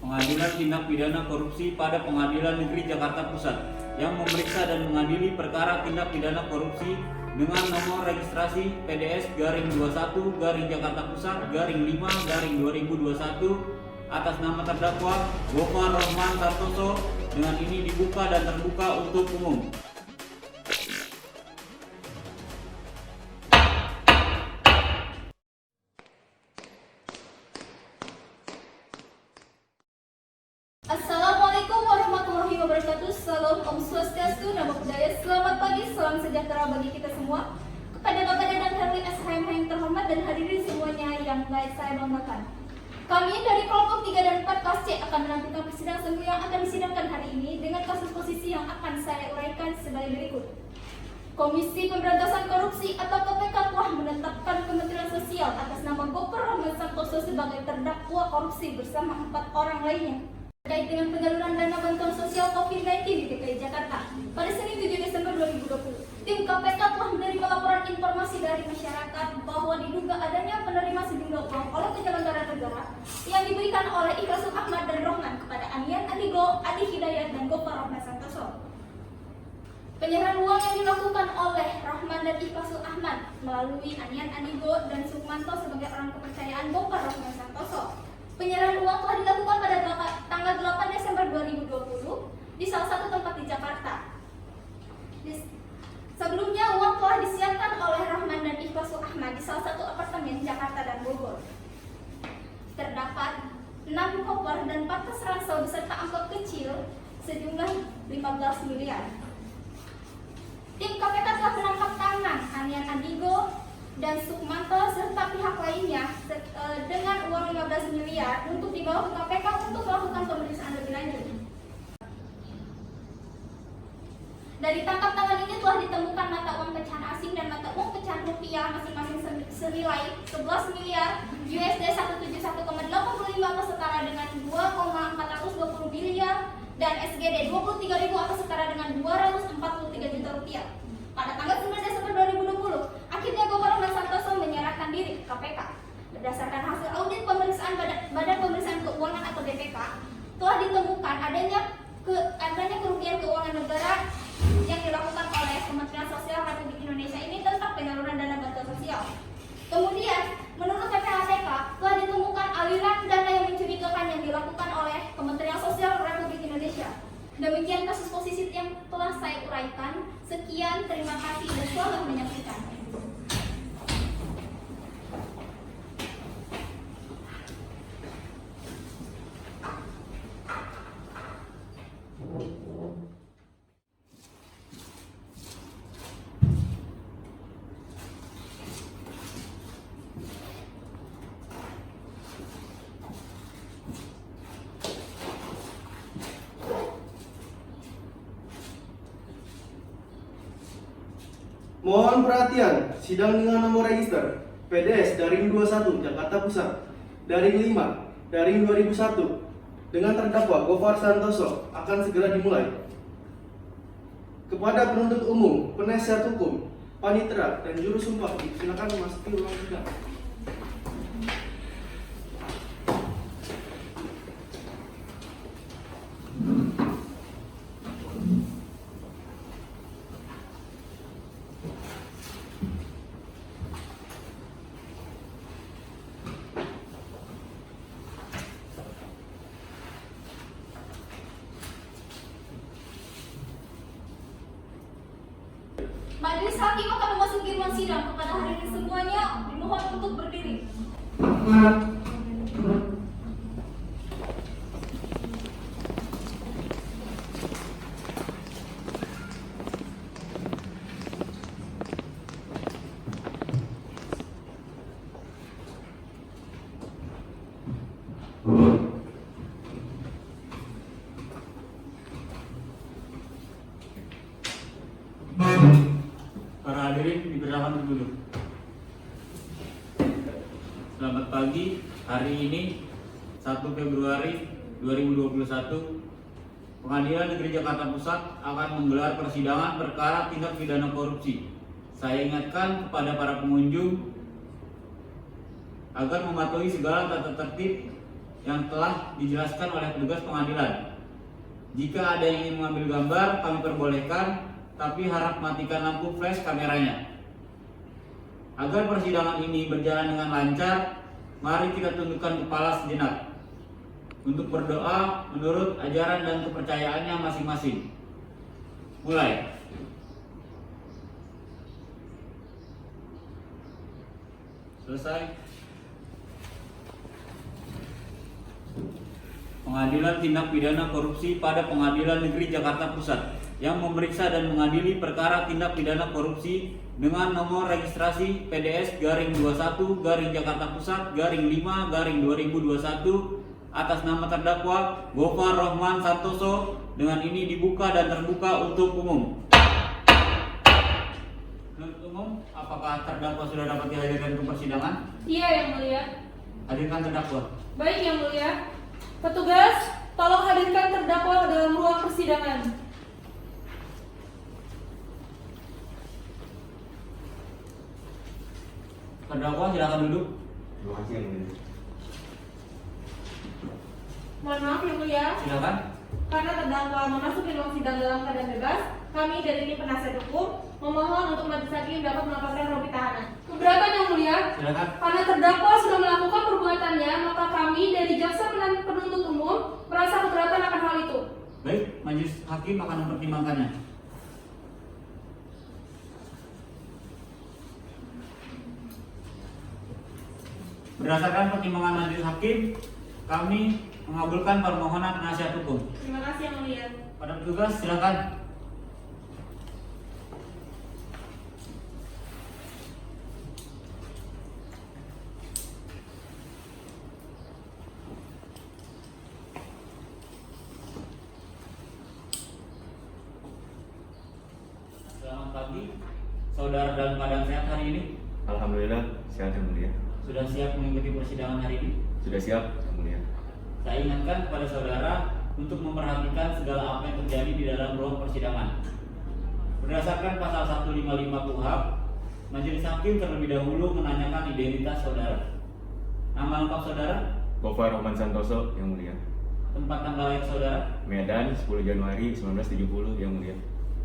Pengadilan Tindak Pidana Korupsi pada Pengadilan Negeri Jakarta Pusat yang memeriksa dan mengadili perkara tindak pidana korupsi dengan nomor registrasi PDS-21 Jakarta Pusat _5 2021 atas nama terdakwa Gofar Rahman Santoso dengan ini dibuka dan terbuka untuk umum. Assalamualaikum warahmatullahi wabarakatuh. Salam Om Swastiastu, Namo Buddhaya. Selamat pagi, salam sejahtera bagi kita semua. Kepada Bapak dan Herli SHM yang terhormat dan hadirin semuanya yang baik saya banggakan. Kami dari kelompok 3 dan 4 kelas C akan melanjutkan persidangan sengketa yang akan disidangkan hari ini dengan kasus posisi yang akan saya uraikan sebagai berikut. Komisi Pemberantasan Korupsi atau KPK telah menetapkan Kementerian Sosial atas nama Gofar Rahman Santoso sebagai terdakwa korupsi bersama 4 orang lainnya terkait dengan penyaluran dana bantuan sosial COVID-19 di DKI Jakarta pada Senin 7 Desember 2020. Tim KPK telah menerima laporan informasi dari masyarakat bahwa diduga adanya penerima sejumlah uang oleh penyelenggara negara yang diberikan oleh Ikhlasul Ahmad dan Rohman kepada Anian Andigo, Adi Hidayat, dan Gofar Rahman Santoso. Penyerahan uang yang dilakukan oleh Rahman dan Ikhlasul Ahmad melalui Anian Andigo dan Sukmanto sebagai orang kepercayaan Gofar Rahman Santoso. Penyerahan uang telah dilakukan pada tanggal 8 Desember 2020 di salah satu tempat di Jakarta. Sebelumnya uang telah disiapkan oleh Rahman dan Ikhlasul Ahmad di salah satu apartemen Jakarta dan Bogor. Terdapat 6 koper dan 4 tas ransel beserta amplop kecil sejumlah 15 miliar. Tim KPK telah menangkap tangan Anian Andigo dan Sukmanto serta pihak lainnya dengan uang 15 miliar untuk dibawa ke KPK untuk melakukan pemeriksaan lebih lanjut. Dari tangkap tangan ini telah ditemukan mata uang pecahan asing dan mata uang pecahan rupiah masing-masing senilai 11 miliar USD 171,85 atau setara dengan 2,420 miliar dan SGD 23.000 atau setara dengan 243 juta rupiah. Pada tanggal 9 Desember 2020, akhirnya Gofar Rahman Santoso menyerahkan diri ke KPK. Berdasarkan hasil audit pemeriksaan Badan Pemeriksaan Keuangan atau BPK, telah ditemukan adanya kerugian keuangan negara yang dilakukan oleh Kementerian Sosial Republik Indonesia ini tentang penyaluran dana bantuan sosial. Kemudian, menurut PPATK, telah ditemukan aliran dana yang mencurigakan yang dilakukan oleh Kementerian Sosial Republik Indonesia. Demikian kasus posisi yang telah saya uraikan. Sekian, terima kasih dan selamat menyaksikan. Mohon perhatian, sidang dengan nomor register PDS-21 Jakarta Pusat _5 2001 dengan terdakwa Gofar Santoso akan segera dimulai. Kepada penuntut umum, penasihat hukum, panitera, dan juru sumpah silakan memasuki ruang sidang. Majelis Hakim akan memasuki ruang sidang. Kepada hadirin semuanya dimohon untuk berdiri. Para hadirin dipersilakan duduk. Selamat pagi. Hari ini 1 Februari 2021, Pengadilan Negeri Jakarta Pusat akan menggelar persidangan perkara tindak pidana korupsi. Saya ingatkan kepada para pengunjung agar mematuhi segala tata tertib yang telah dijelaskan oleh petugas pengadilan. Jika ada yang ingin mengambil gambar, kami perbolehkan, tapi harap matikan lampu flash kameranya. Agar persidangan ini berjalan dengan lancar, mari kita tundukkan kepala sejenak untuk berdoa menurut ajaran dan kepercayaannya masing-masing. Mulai. Selesai. Pengadilan Tindak Pidana Korupsi pada Pengadilan Negeri Jakarta Pusat yang memeriksa dan mengadili perkara tindak pidana korupsi dengan nomor registrasi PDS garing 21 garing Jakarta Pusat garing 5 garing 2021 atas nama terdakwa Gofar Rohman Santoso dengan ini dibuka dan terbuka untuk umum. Untuk umum, apakah terdakwa sudah dapat dihadirkan ke persidangan? Iya, Yang Mulia. Hadirkan terdakwa. Baik, Yang Mulia. Petugas, tolong hadirkan terdakwa dalam ruang persidangan. Terdakwa silakan duduk. Terima kasih yang mulia. Mohon maaf, Yang Mulia. Silakan. Karena terdakwa memasuki ruang sidang dalam keadaan bebas, kami dari tim penasihat hukum memohon untuk majelis hakim dapat melepaskan rompi tahanan. Keberatan, Yang Mulia. Silakan. Karena terdakwa sudah melakukan perbuatannya, maka kami dari jaksa penuntut umum merasa keberatan akan hal itu. Baik, majelis hakim akan mempertimbangkannya. Berdasarkan pertimbangan majelis hakim, kami mengabulkan permohonan penasihat hukum. Terima kasih, Yang Mulia. Pada petugas silakan. Selamat pagi, saudara dalam keadaan sehat hari ini? Alhamdulillah sehat yang mulia. Sudah siap mengikuti persidangan hari ini? Sudah siap yang mulia. Saya ingatkan kepada saudara untuk memperhatikan segala apa yang terjadi di dalam ruang persidangan. Berdasarkan pasal 155 KUHP, majelis hakim terlebih dahulu menanyakan identitas saudara. Nama lengkap saudara, Gofar Rohman Santoso yang mulia. tempat tanggal lahir saudara, Medan 10 Januari 1970 yang mulia.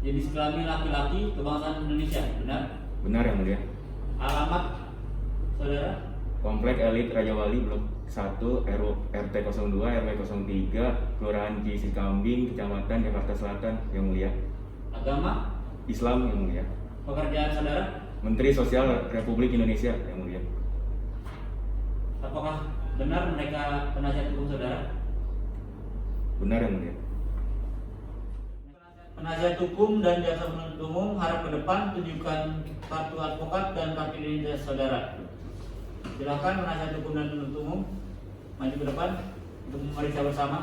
jenis kelamin laki-laki, kebangsaan Indonesia, benar? Benar yang mulia. Alamat saudara, Komplek Elit Raja Wali Blok 1 RT 02 RW 03 Kelurahan Cisikambing Kecamatan Jakarta Selatan yang mulia. agama, Islam yang mulia. pekerjaan saudara, Menteri Sosial Republik Indonesia yang mulia. apakah benar mereka penasihat hukum saudara? Benar yang mulia. Penasihat hukum dan jaksa penuntut umum harap ke depan tunjukkan kartu advokat dan kartu identitas saudara. Silakan penasihat hukum dan penuntut umum maju ke depan untuk memeriksa bersama.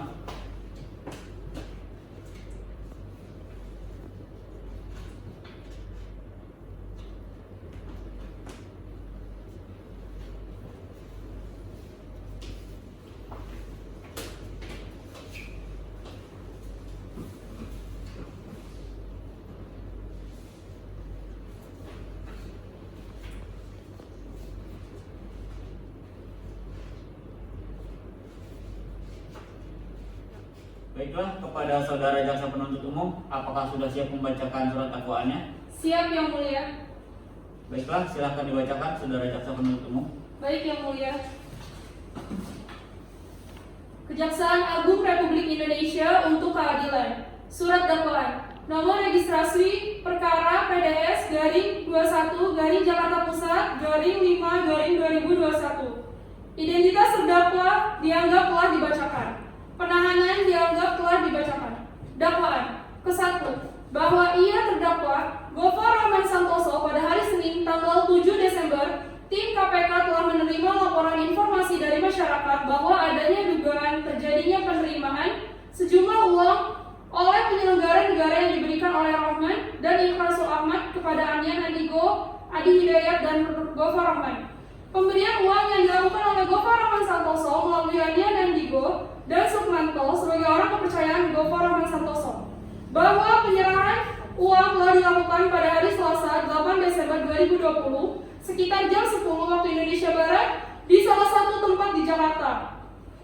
Baiklah, kepada saudara jaksa penuntut umum, apakah sudah siap membacakan surat dakwaannya? Siap, Yang Mulia. Baiklah, silahkan dibacakan saudara jaksa penuntut umum. Baik, Yang Mulia. Kejaksaan Agung Republik Indonesia untuk keadilan. Surat dakwaan. Nomor registrasi perkara PDS garing 21 garing Jakarta Pusat garing 5 garing 2021. Identitas terdakwa dianggap telah dibacakan. Penahanan dianggap telah dibacakan. Dakwaan. Ke-1. Bahwa ia terdakwa Gofar Rohman Santoso pada hari Senin tanggal 7 Desember, tim KPK telah menerima laporan informasi dari masyarakat bahwa adanya dugaan terjadinya penerimaan sejumlah uang oleh penyelenggara negara yang diberikan oleh Rohman dan Ikhrasul Ahmad kepada Anian Andigo, Adi Hidayat, dan Gofar Rohman. Pemberian uang yang dilakukan oleh Gofar Rohman Santoso melalui Anian Andigo dan Sukmanto sebagai orang kepercayaan Gofar Rohman Santoso. Bahwa penyerahan uang telah dilakukan pada hari Selasa 8 Desember 2020 sekitar jam 10 waktu Indonesia Barat di salah satu tempat di Jakarta.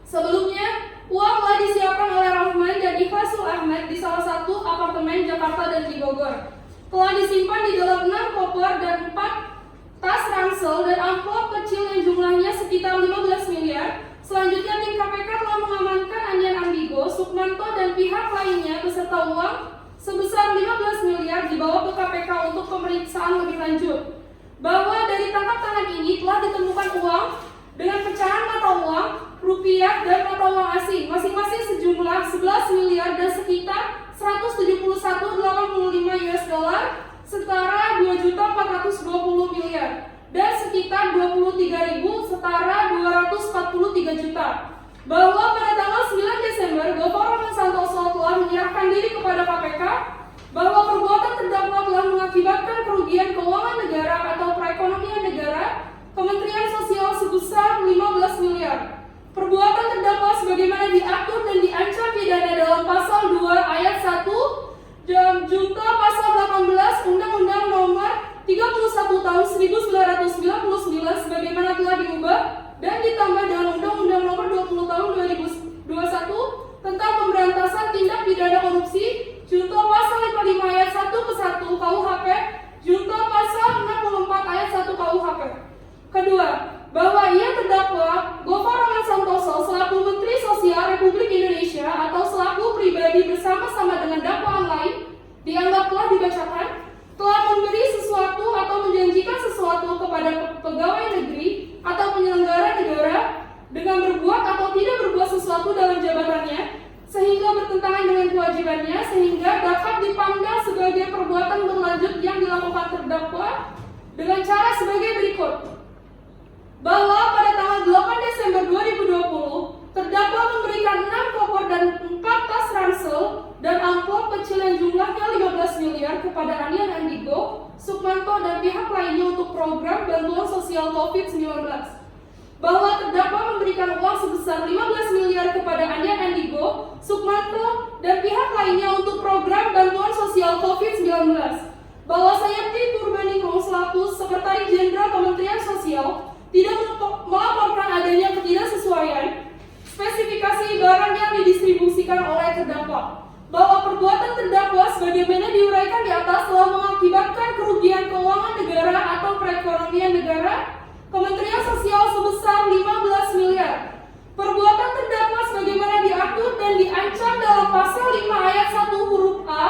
Sebelumnya, uang telah disiapkan oleh Rahman dan Ikhlasul Ahmad di salah satu apartemen Jakarta dan di Bogor. Telah disimpan di dalam 6 koper dan 4 tas ransel dan amplop kecil yang jumlahnya sekitar 15 miliar. Selanjutnya, tim KPK telah mengamankan Anian Ambigo, Sukmanto, dan pihak lainnya beserta uang sebesar 15 miliar dibawa ke KPK untuk pemeriksaan lebih lanjut. Bahwa dari tangkap tangan ini telah ditemukan uang dengan pecahan mata uang, rupiah, dan mata uang asing, masing-masing sejumlah 11 miliar dan sekitar 171,85 US dollar, setara 2.420 miliar, dan sekitar 23.000 setara 243 juta. Bahwa pada tanggal 9 Desember, Gopal Rahman Santoso telah menyerahkan diri kepada KPK, bahwa perbuatan terdakwa telah mengakibatkan kerugian keuangan negara atau perekonomian negara, Kementerian Sosial sebesar 15 miliar. Perbuatan terdakwa sebagaimana diatur dan diancam pidana dalam pasal 2 ayat 1 dan junto pasal 18 Undang-Undang Nomor 31 Tahun 1999 sebagaimana telah diubah dan ditambah dengan Undang-Undang Nomor 20 Tahun 2021 tentang pemberantasan tindak pidana korupsi junto pasal 55 ayat 1 ke 1 KUHP junto pasal 64 ayat 1 KUHP. Kedua, bahwa ia terdakwa Gopal Rahman Santoso selaku Menteri Sosial Republik Indonesia atau selaku pribadi bersama-sama dengan dakwaan lain dianggap telah dibacakan, telah memberi sesuatu atau menjanjikan sesuatu kepada pegawai negeri atau penyelenggara negara dengan berbuat atau tidak berbuat sesuatu dalam jabatannya sehingga bertentangan dengan kewajibannya sehingga dapat dipandang sebagai perbuatan berlanjut yang dilakukan terdakwa dengan cara sebagai berikut. Bahwa pada tanggal 8 Desember 2020, terdakwa memberikan 6 koper dan 4 tas ransel dan amplop kecil yang jumlahnya 15 miliar kepada Anian Ambigo, Sukmanto, dan pihak lainnya untuk program bantuan sosial COVID-19. Bahwa terdakwa memberikan uang sebesar 15 miliar kepada Anian Ambigo, Sukmanto, dan pihak lainnya untuk program bantuan sosial COVID-19. Bahwa Sayati Purbaningrum selaku Sekretaris Jenderal Kementerian Sosial tidak melaporkan adanya ketidaksesuaian spesifikasi barang yang didistribusikan oleh terdakwa. Bahwa perbuatan terdakwa sebagaimana diuraikan di atas telah mengakibatkan kerugian keuangan negara atau perekonomian negara, Kementerian Sosial sebesar 15 miliar. Perbuatan terdakwa sebagaimana diatur dan diancam dalam pasal 5 ayat 1 huruf A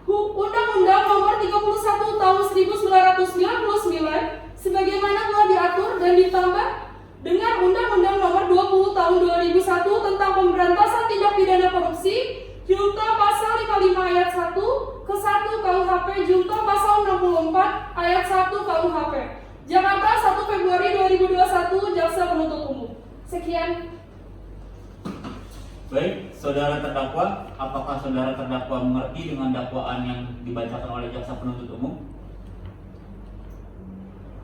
Undang-Undang Nomor 31 Tahun 1999 sebagaimana telah diatur dan ditambah dengan Undang-Undang Nomor 20 Tahun 2001 tentang pemberantasan tindak pidana korupsi junto pasal 55 ayat 1 ke 1 KUHP junto pasal 64 ayat 1 KUHP. Jakarta 1 Februari 2021, Jaksa Penuntut Umum. Sekian. Baik, saudara terdakwa, apakah saudara terdakwa mengerti dengan dakwaan yang dibacakan oleh Jaksa Penuntut Umum?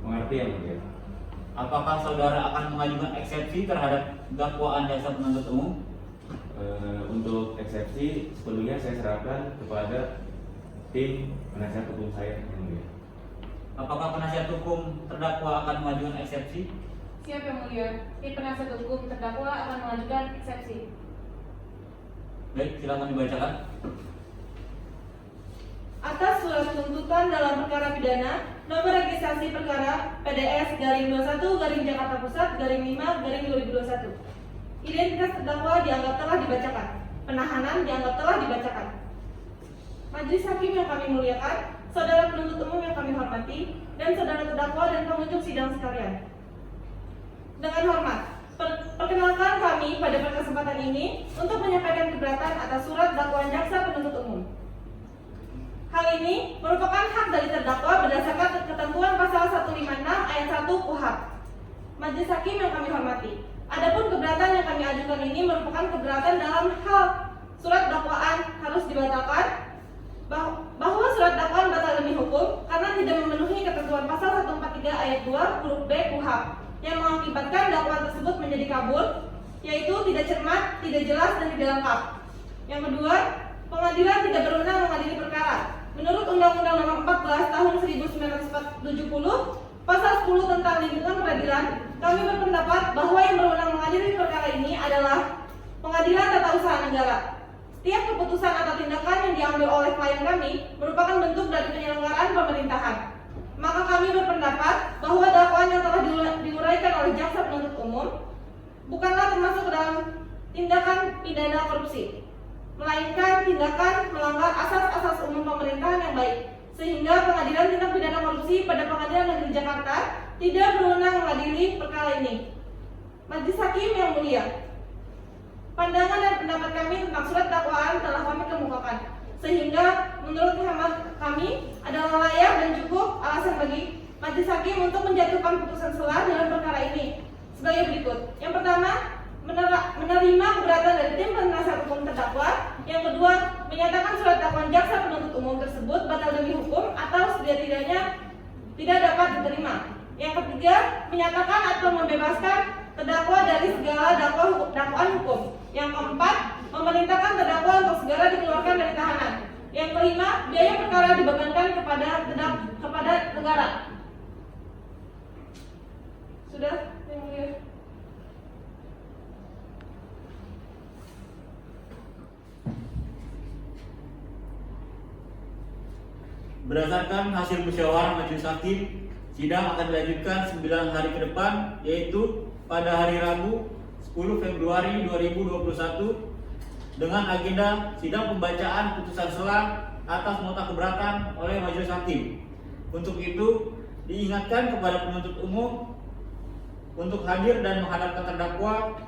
Mengerti yang mulia. Apakah saudara akan mengajukan eksepsi terhadap dakwaan Jaksa Penuntut Umum? Untuk eksepsi sepenuhnya saya serahkan kepada tim penasihat hukum saya yang mulia. Apakah penasihat hukum terdakwa akan mengajukan eksepsi? Siap yang mulia. Tim penasihat hukum terdakwa akan mengajukan eksepsi. Baik, silakan dibacakan. Atas surat tuntutan dalam perkara pidana nomor registrasi perkara PDS garing 21 garing Jakarta Pusat garing 5 garing 2021. Identitas terdakwa dianggap telah dibacakan. Penahanan dianggap telah dibacakan. Majelis hakim yang kami muliakan, saudara penuntut umum yang kami hormati, dan saudara terdakwa dan pengunjung sidang sekalian. Dengan hormat, perkenalkan kami pada kesempatan ini untuk menyampaikan keberatan atas surat dakwaan jaksa penuntut umum. Hal ini merupakan hak dari terdakwa berdasarkan ketentuan pasal 156 ayat 1 KUHP. Majelis hakim yang kami hormati, adapun keberatan yang kami ajukan ini merupakan keberatan dalam hal surat dakwaan harus dibatalkan, bahwa surat dakwaan batal demi hukum karena tidak memenuhi ketentuan pasal 143 ayat 2 huruf B KUHP yang mengakibatkan dakwaan tersebut menjadi kabur, yaitu tidak cermat, tidak jelas, dan tidak lengkap. Yang kedua, pengadilan tidak berwenang mengadili perkara. Menurut Undang-Undang Nomor 14 Tahun 1970 Pasal 10 tentang lingkungan peradilan, kami berpendapat bahwa yang berwenang mengadili perkara ini adalah Pengadilan Tata Usaha Negara. Setiap keputusan atau tindakan yang diambil oleh klien kami merupakan bentuk dari penyelenggaraan pemerintahan. Maka kami berpendapat bahwa dakwaan yang telah diuraikan oleh jaksa penuntut umum bukanlah termasuk ke dalam tindakan pidana korupsi, melainkan tindakan melanggar asas-asas umum pemerintahan yang baik, sehingga Pengadilan Tindak Pidana Korupsi pada Pengadilan Negeri Jakarta tidak berwenang mengadili perkara ini. Majelis Hakim yang mulia, pandangan dan pendapat kami tentang surat dakwaan telah kami kemukakan, sehingga menurut hemat kami adalah layak dan cukup alasan bagi Majelis Hakim untuk menjatuhkan putusan sela dalam perkara ini sebagai berikut. Yang pertama, menerima keberatan dari tim penasihat hukum terdakwa. Yang kedua, menyatakan surat dakwaan jaksa penuntut umum tersebut batal demi hukum atau setidak-tidaknya tidak dapat diterima. Yang ketiga, menyatakan atau membebaskan terdakwa dari segala dakwaan hukum. Yang keempat, memerintahkan terdakwa untuk segera dikeluarkan dari tahanan. Yang kelima, biaya perkara dibebankan kepada negara. Sudah, yang mulia. Berdasarkan hasil musyawarah Majelis Hakim, sidang akan dilanjutkan 9 hari ke depan, yaitu pada hari Rabu 10 Februari 2021 dengan agenda sidang pembacaan putusan sela atas nota keberatan oleh Majelis Hakim. Untuk itu, diingatkan kepada penuntut umum untuk hadir dan menghadapkan terdakwa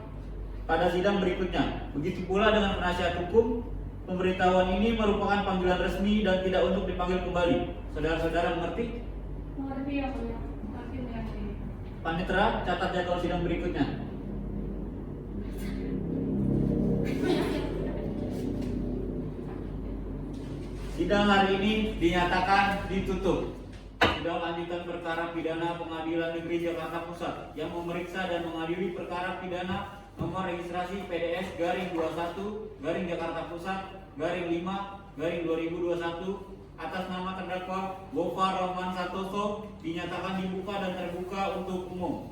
pada sidang berikutnya. Begitu pula dengan penasihat hukum. Pemberitahuan ini merupakan panggilan resmi dan tidak untuk dipanggil kembali. Saudara-saudara mengerti? Mengerti ya, mulia. Mengerti meyakini. Panitera, catat jadwal sidang berikutnya. Sidang hari ini dinyatakan ditutup. Sidang lanjutan perkara pidana Pengadilan Negeri Jakarta Pusat yang memeriksa dan mengadili perkara pidana nomor registrasi PDS garing 21 garing Jakarta Pusat garing 5 garing 2021 atas nama terdakwa Gofar Rahman Santoso dinyatakan dibuka dan terbuka untuk umum.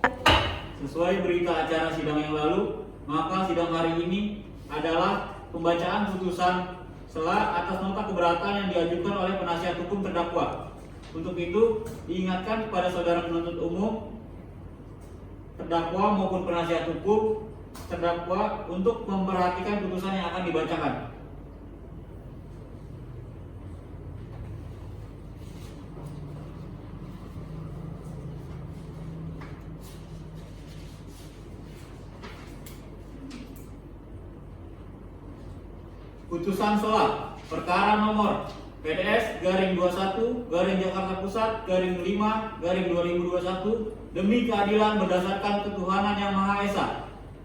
Sesuai berita acara sidang yang lalu, maka sidang hari ini adalah pembacaan putusan sela atas nota keberatan yang diajukan oleh penasihat hukum terdakwa. Untuk itu, diingatkan kepada saudara penuntut umum, terdakwa maupun penasihat hukum terdakwa untuk memperhatikan putusan yang akan dibacakan. Putusan sela perkara nomor PDS garing 21 garing Jakarta Pusat garing 5 garing 2021 demi keadilan berdasarkan ketuhanan yang Maha Esa.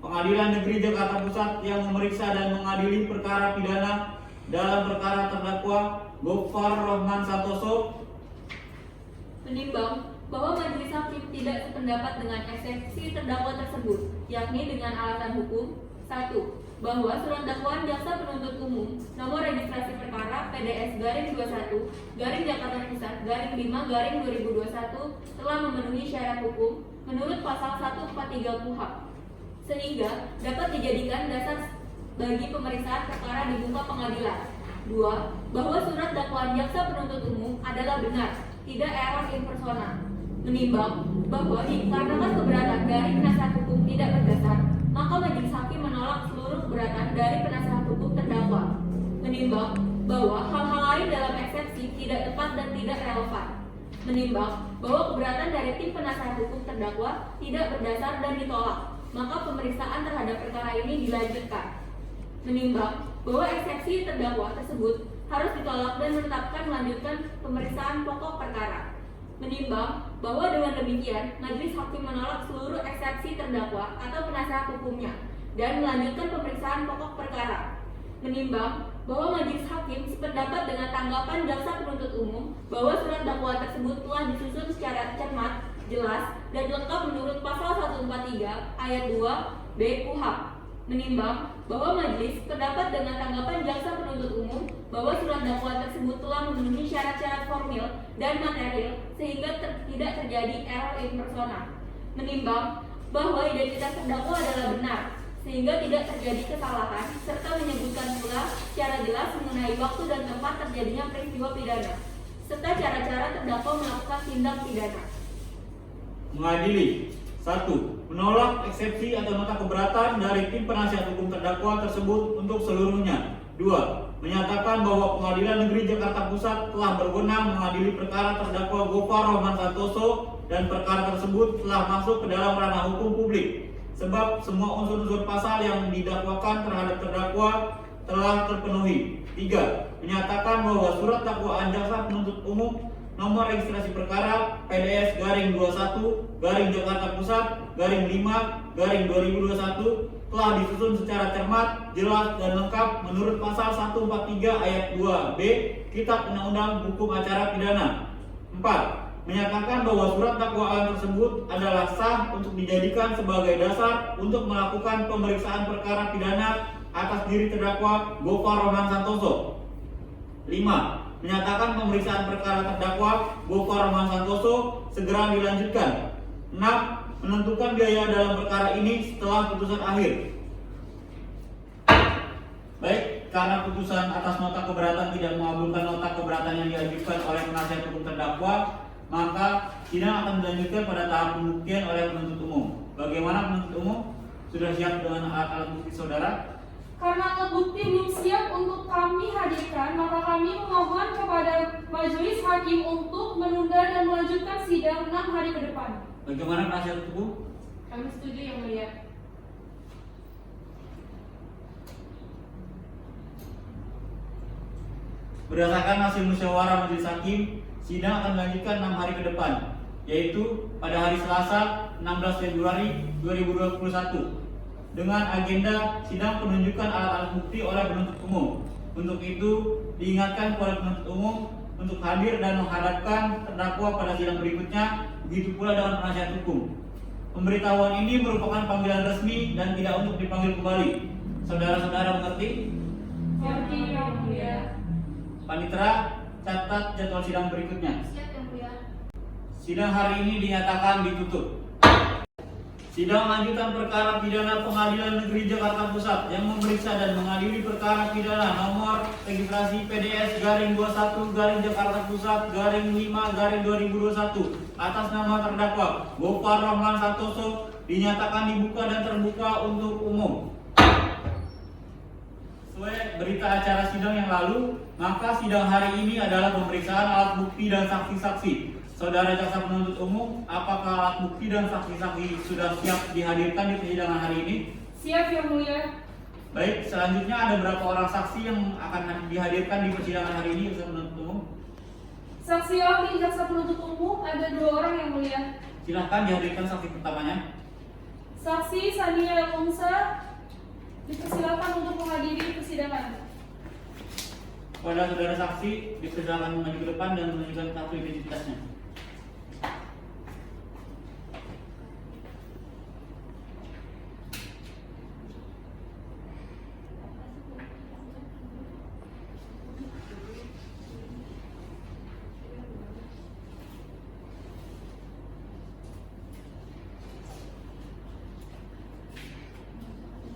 Pengadilan Negeri Jakarta Pusat yang memeriksa dan mengadili perkara pidana dalam perkara terdakwa Gofar Rahman Santoso Menimbang bahwa Majelis Hakim tidak sependapat dengan eksepsi terdakwa tersebut, yakni dengan alasan hukum. 1. Bahwa surat dakwaan jaksa penuntut umum nomor registrasi perkara PDS garing 21 garing Jakarta Pusat garing 5 garing 2021 telah memenuhi syarat hukum menurut pasal 143 KUHP, sehingga dapat dijadikan dasar bagi pemeriksaan perkara di muka pengadilan. 2. Bahwa surat dakwaan jaksa penuntut umum adalah benar, tidak error in persona. Menimbang bahwa dikarenakan keberatan dari penasihat hukum tidak berdasar, maka Majelis Hakim menolak seluruh keberatan dari penasihat hukum terdakwa. Menimbang bahwa hal-hal lain dalam eksepsi tidak tepat dan tidak relevan. Menimbang bahwa keberatan dari tim penasihat hukum terdakwa tidak berdasar dan ditolak, maka pemeriksaan terhadap perkara ini dilanjutkan. Menimbang bahwa eksepsi terdakwa tersebut harus ditolak dan menetapkan melanjutkan pemeriksaan pokok perkara. Menimbang bahwa dengan demikian Majelis Hakim menolak seluruh eksepsi terdakwa atau penasihat hukumnya dan melanjutkan pemeriksaan pokok perkara. Menimbang bahwa Majelis Hakim sependapat dengan tanggapan jaksa penuntut umum bahwa surat dakwaan tersebut telah disusun secara cermat, jelas, dan lengkap menurut pasal 143 ayat 2 B KUHP. Menimbang bahwa Majelis sependapat dengan tanggapan jaksa penuntut umum bahwa surat dakwaan tersebut telah memenuhi syarat-syarat formil dan material sehingga tidak terjadi error impersonal. Menimbang bahwa identitas terdakwa adalah benar sehingga tidak terjadi kesalahan, serta menyebutkan pula secara jelas mengenai waktu dan tempat terjadinya peristiwa pidana, serta cara-cara terdakwa melakukan tindak pidana. Mengadili. 1. Menolak eksepsi atau nota keberatan dari tim penasihat hukum terdakwa tersebut untuk seluruhnya. 2. Menyatakan bahwa Pengadilan Negeri Jakarta Pusat telah berwenang mengadili perkara terdakwa Gofar Rahman Santoso dan perkara tersebut telah masuk ke dalam ranah hukum publik, sebab semua unsur-unsur pasal yang didakwakan terhadap terdakwa telah terpenuhi. 3. Menyatakan bahwa surat dakwaan jaksa penuntut umum nomor registrasi perkara PDS garing 21 garing Jakarta Pusat garing 5 garing 2021 telah disusun secara cermat, jelas dan lengkap menurut pasal 143 ayat 2B Kitab Undang-Undang Hukum Acara Pidana. 4. Menyatakan bahwa surat dakwaan tersebut adalah sah untuk dijadikan sebagai dasar untuk melakukan pemeriksaan perkara pidana atas diri terdakwa Gofar Rahman Santoso. 5. Menyatakan pemeriksaan perkara terdakwa Gofar Rahman Santoso segera dilanjutkan. 6. Menentukan biaya dalam perkara ini setelah putusan akhir. Baik, karena putusan atas nota keberatan tidak mengabulkan nota keberatan yang diajukan oleh penasihat hukum terdakwa, maka sidang akan dilanjutkan pada tahap pembuktian oleh penuntut umum. Bagaimana penuntut umum? Sudah siap dengan alat bukti saudara? Karena alat bukti belum siap untuk kami hadirkan, maka kami memohon kepada majelis hakim untuk menunda dan melanjutkan sidang 6 hari ke depan. Bagaimana penasihat hukum? Kami setuju yang mulia. Berdasarkan hasil musyawarah majelis hakim, sidang akan dilanjutkan 6 hari ke depan, yaitu pada hari Selasa 16 Februari 2021 dengan agenda sidang penunjukan alat-alat bukti oleh penuntut umum. Untuk itu, diingatkan kepada penuntut umum untuk hadir dan menghadapkan terdakwa pada sidang berikutnya, begitu pula dengan penasihat hukum. Pemberitahuan ini merupakan panggilan resmi dan tidak untuk dipanggil kembali. Saudara-saudara mengerti? Mengerti yang mulia. Panitera, catat jadwal sidang berikutnya. Siap yang mulia. Sidang hari ini dinyatakan ditutup. Sidang lanjutan perkara pidana Pengadilan Negeri Jakarta Pusat yang memeriksa dan mengadili perkara pidana nomor registrasi PDS garing 21 garing Jakarta Pusat garing 5 garing 2021 atas nama terdakwa Gofar Rahman Santoso dinyatakan dibuka dan terbuka untuk umum. Sesuai berita acara sidang yang lalu, maka sidang hari ini adalah pemeriksaan alat bukti dan saksi-saksi. Saudara jaksa penuntut umum, apakah alat bukti dan saksi-saksi sudah siap dihadirkan di persidangan hari ini? Siap yang mulia. Baik, selanjutnya ada berapa orang saksi yang akan dihadirkan di persidangan hari ini jaksa penuntut umum? Saksi ahli jaksa penuntut umum ada 2 orang yang mulia. Silahkan dihadirkan saksi pertamanya. Saksi Sania Longsa dipersilakan untuk menghadiri persidangan. Kepada saudara saksi, dipersilakan maju ke depan dan menunjukkan kartu identitasnya.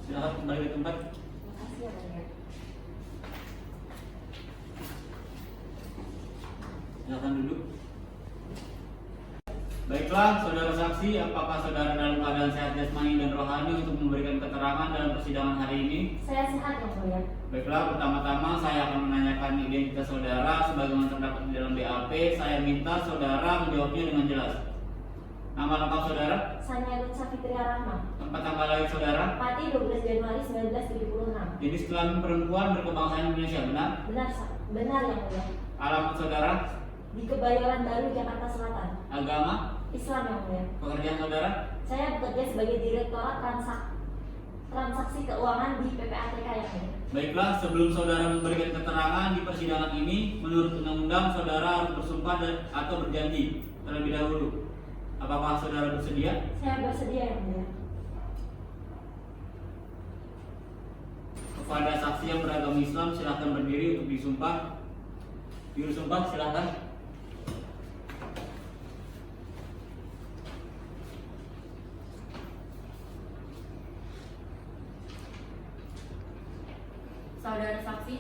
Silakan kembali ke tempat. Silakan duduk. Baiklah, saudara saksi, apakah saudara dalam keadaan sehat jasmani dan rohani untuk memberikan keterangan dalam persidangan hari ini? Saya sehat yang mulia. Baiklah, pertama-tama saya akan menanyakan identitas saudara sebagaimana terdapat di dalam BAP. Saya minta saudara menjawabnya dengan jelas. Nama lengkap saudara? Sania Lutsa Fitria Rahma. Tempat tanggal lahir saudara? Pati 12 Januari 1976. Jenis kelamin perempuan berkebangsaan Indonesia, benar? Benar yang mulia. Alamat saudara? Di Kebayoran Baru, Jakarta Selatan. Agama? Islam yang mulia. Pekerjaan saudara? Saya bekerja sebagai Direktorat Transaksi Keuangan di PPATK yang mulia. Baiklah, sebelum saudara memberikan keterangan di persidangan ini, menurut undang-undang saudara harus bersumpah atau berjanji terlebih dahulu. Apakah saudara bersedia? Saya bersedia yang mulia. Kepada saksi yang beragama Islam silakan berdiri untuk disumpah. Juru sumpah silakan. Saudara saksi,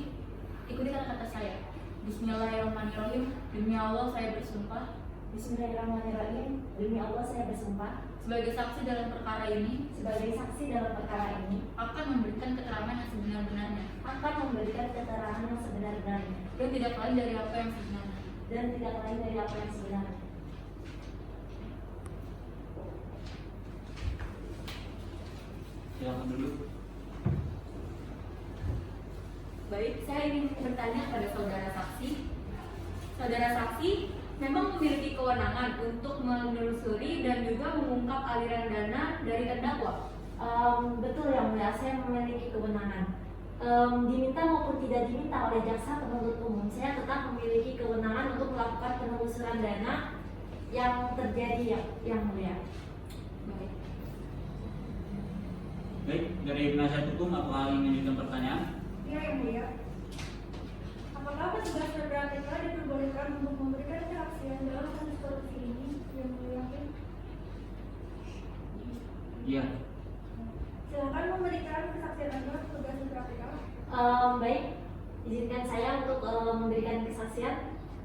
ikuti kata-kata saya. Bismillahirrahmanirrahim. Demi Allah saya bersumpah Bismillahirrahmanirrahim. Demi Allah saya bersumpah sebagai saksi dalam perkara ini sebagai saksi dalam perkara ini akan memberikan keterangan yang sebenar-benarnya akan memberikan keterangan yang sebenar-benarnya dan tidak lain dari apa yang sebenarnya. dan tidak lain dari apa yang sebenarnya. Silakan duduk. Baik, saya ingin bertanya kepada saudara saksi. Saudara saksi memang memiliki kewenangan untuk menelusuri dan juga mengungkap aliran dana dari terdakwa. Betul yang mulia, saya memiliki kewenangan. Diminta maupun tidak diminta oleh jaksa penuntut umum, saya tetap memiliki kewenangan untuk melakukan penelusuran dana yang terjadi yang mulia. Baik. Baik, dari penasihat hukum apakah ingin mengajukan pertanyaan? Iya yang mulia. Apakah petugas PPATK diperbolehkan untuk memberikan kesaksian dalam kasus korupsi ini yang mulia? Iya. Silakan memberikan kesaksian Anda petugas PPATK. Baik, izinkan saya untuk memberikan kesaksian.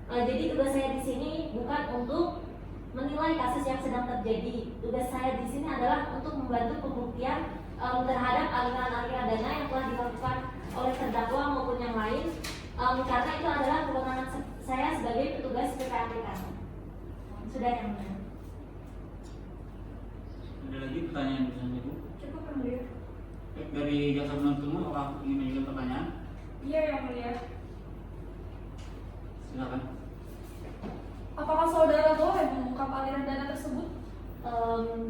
Jadi tugas saya di sini bukan untuk menilai kasus yang sedang terjadi. Tugas saya di sini adalah untuk membantu pembuktian terhadap aliran-aliran dana yang telah dilakukan oleh terdakwa maupun yang lain. Karena itu adalah kewenangan saya sebagai petugas PPATK. Sudah yang mulia. Ada lagi pertanyaan misalnya Bu? Cukup yang mulia. Baik, dari jaksa penuntut umum apakah ingin mengajukan pertanyaan? Iya yang mulia. Silakan. Apakah saudara boleh mengungkap aliran dana tersebut?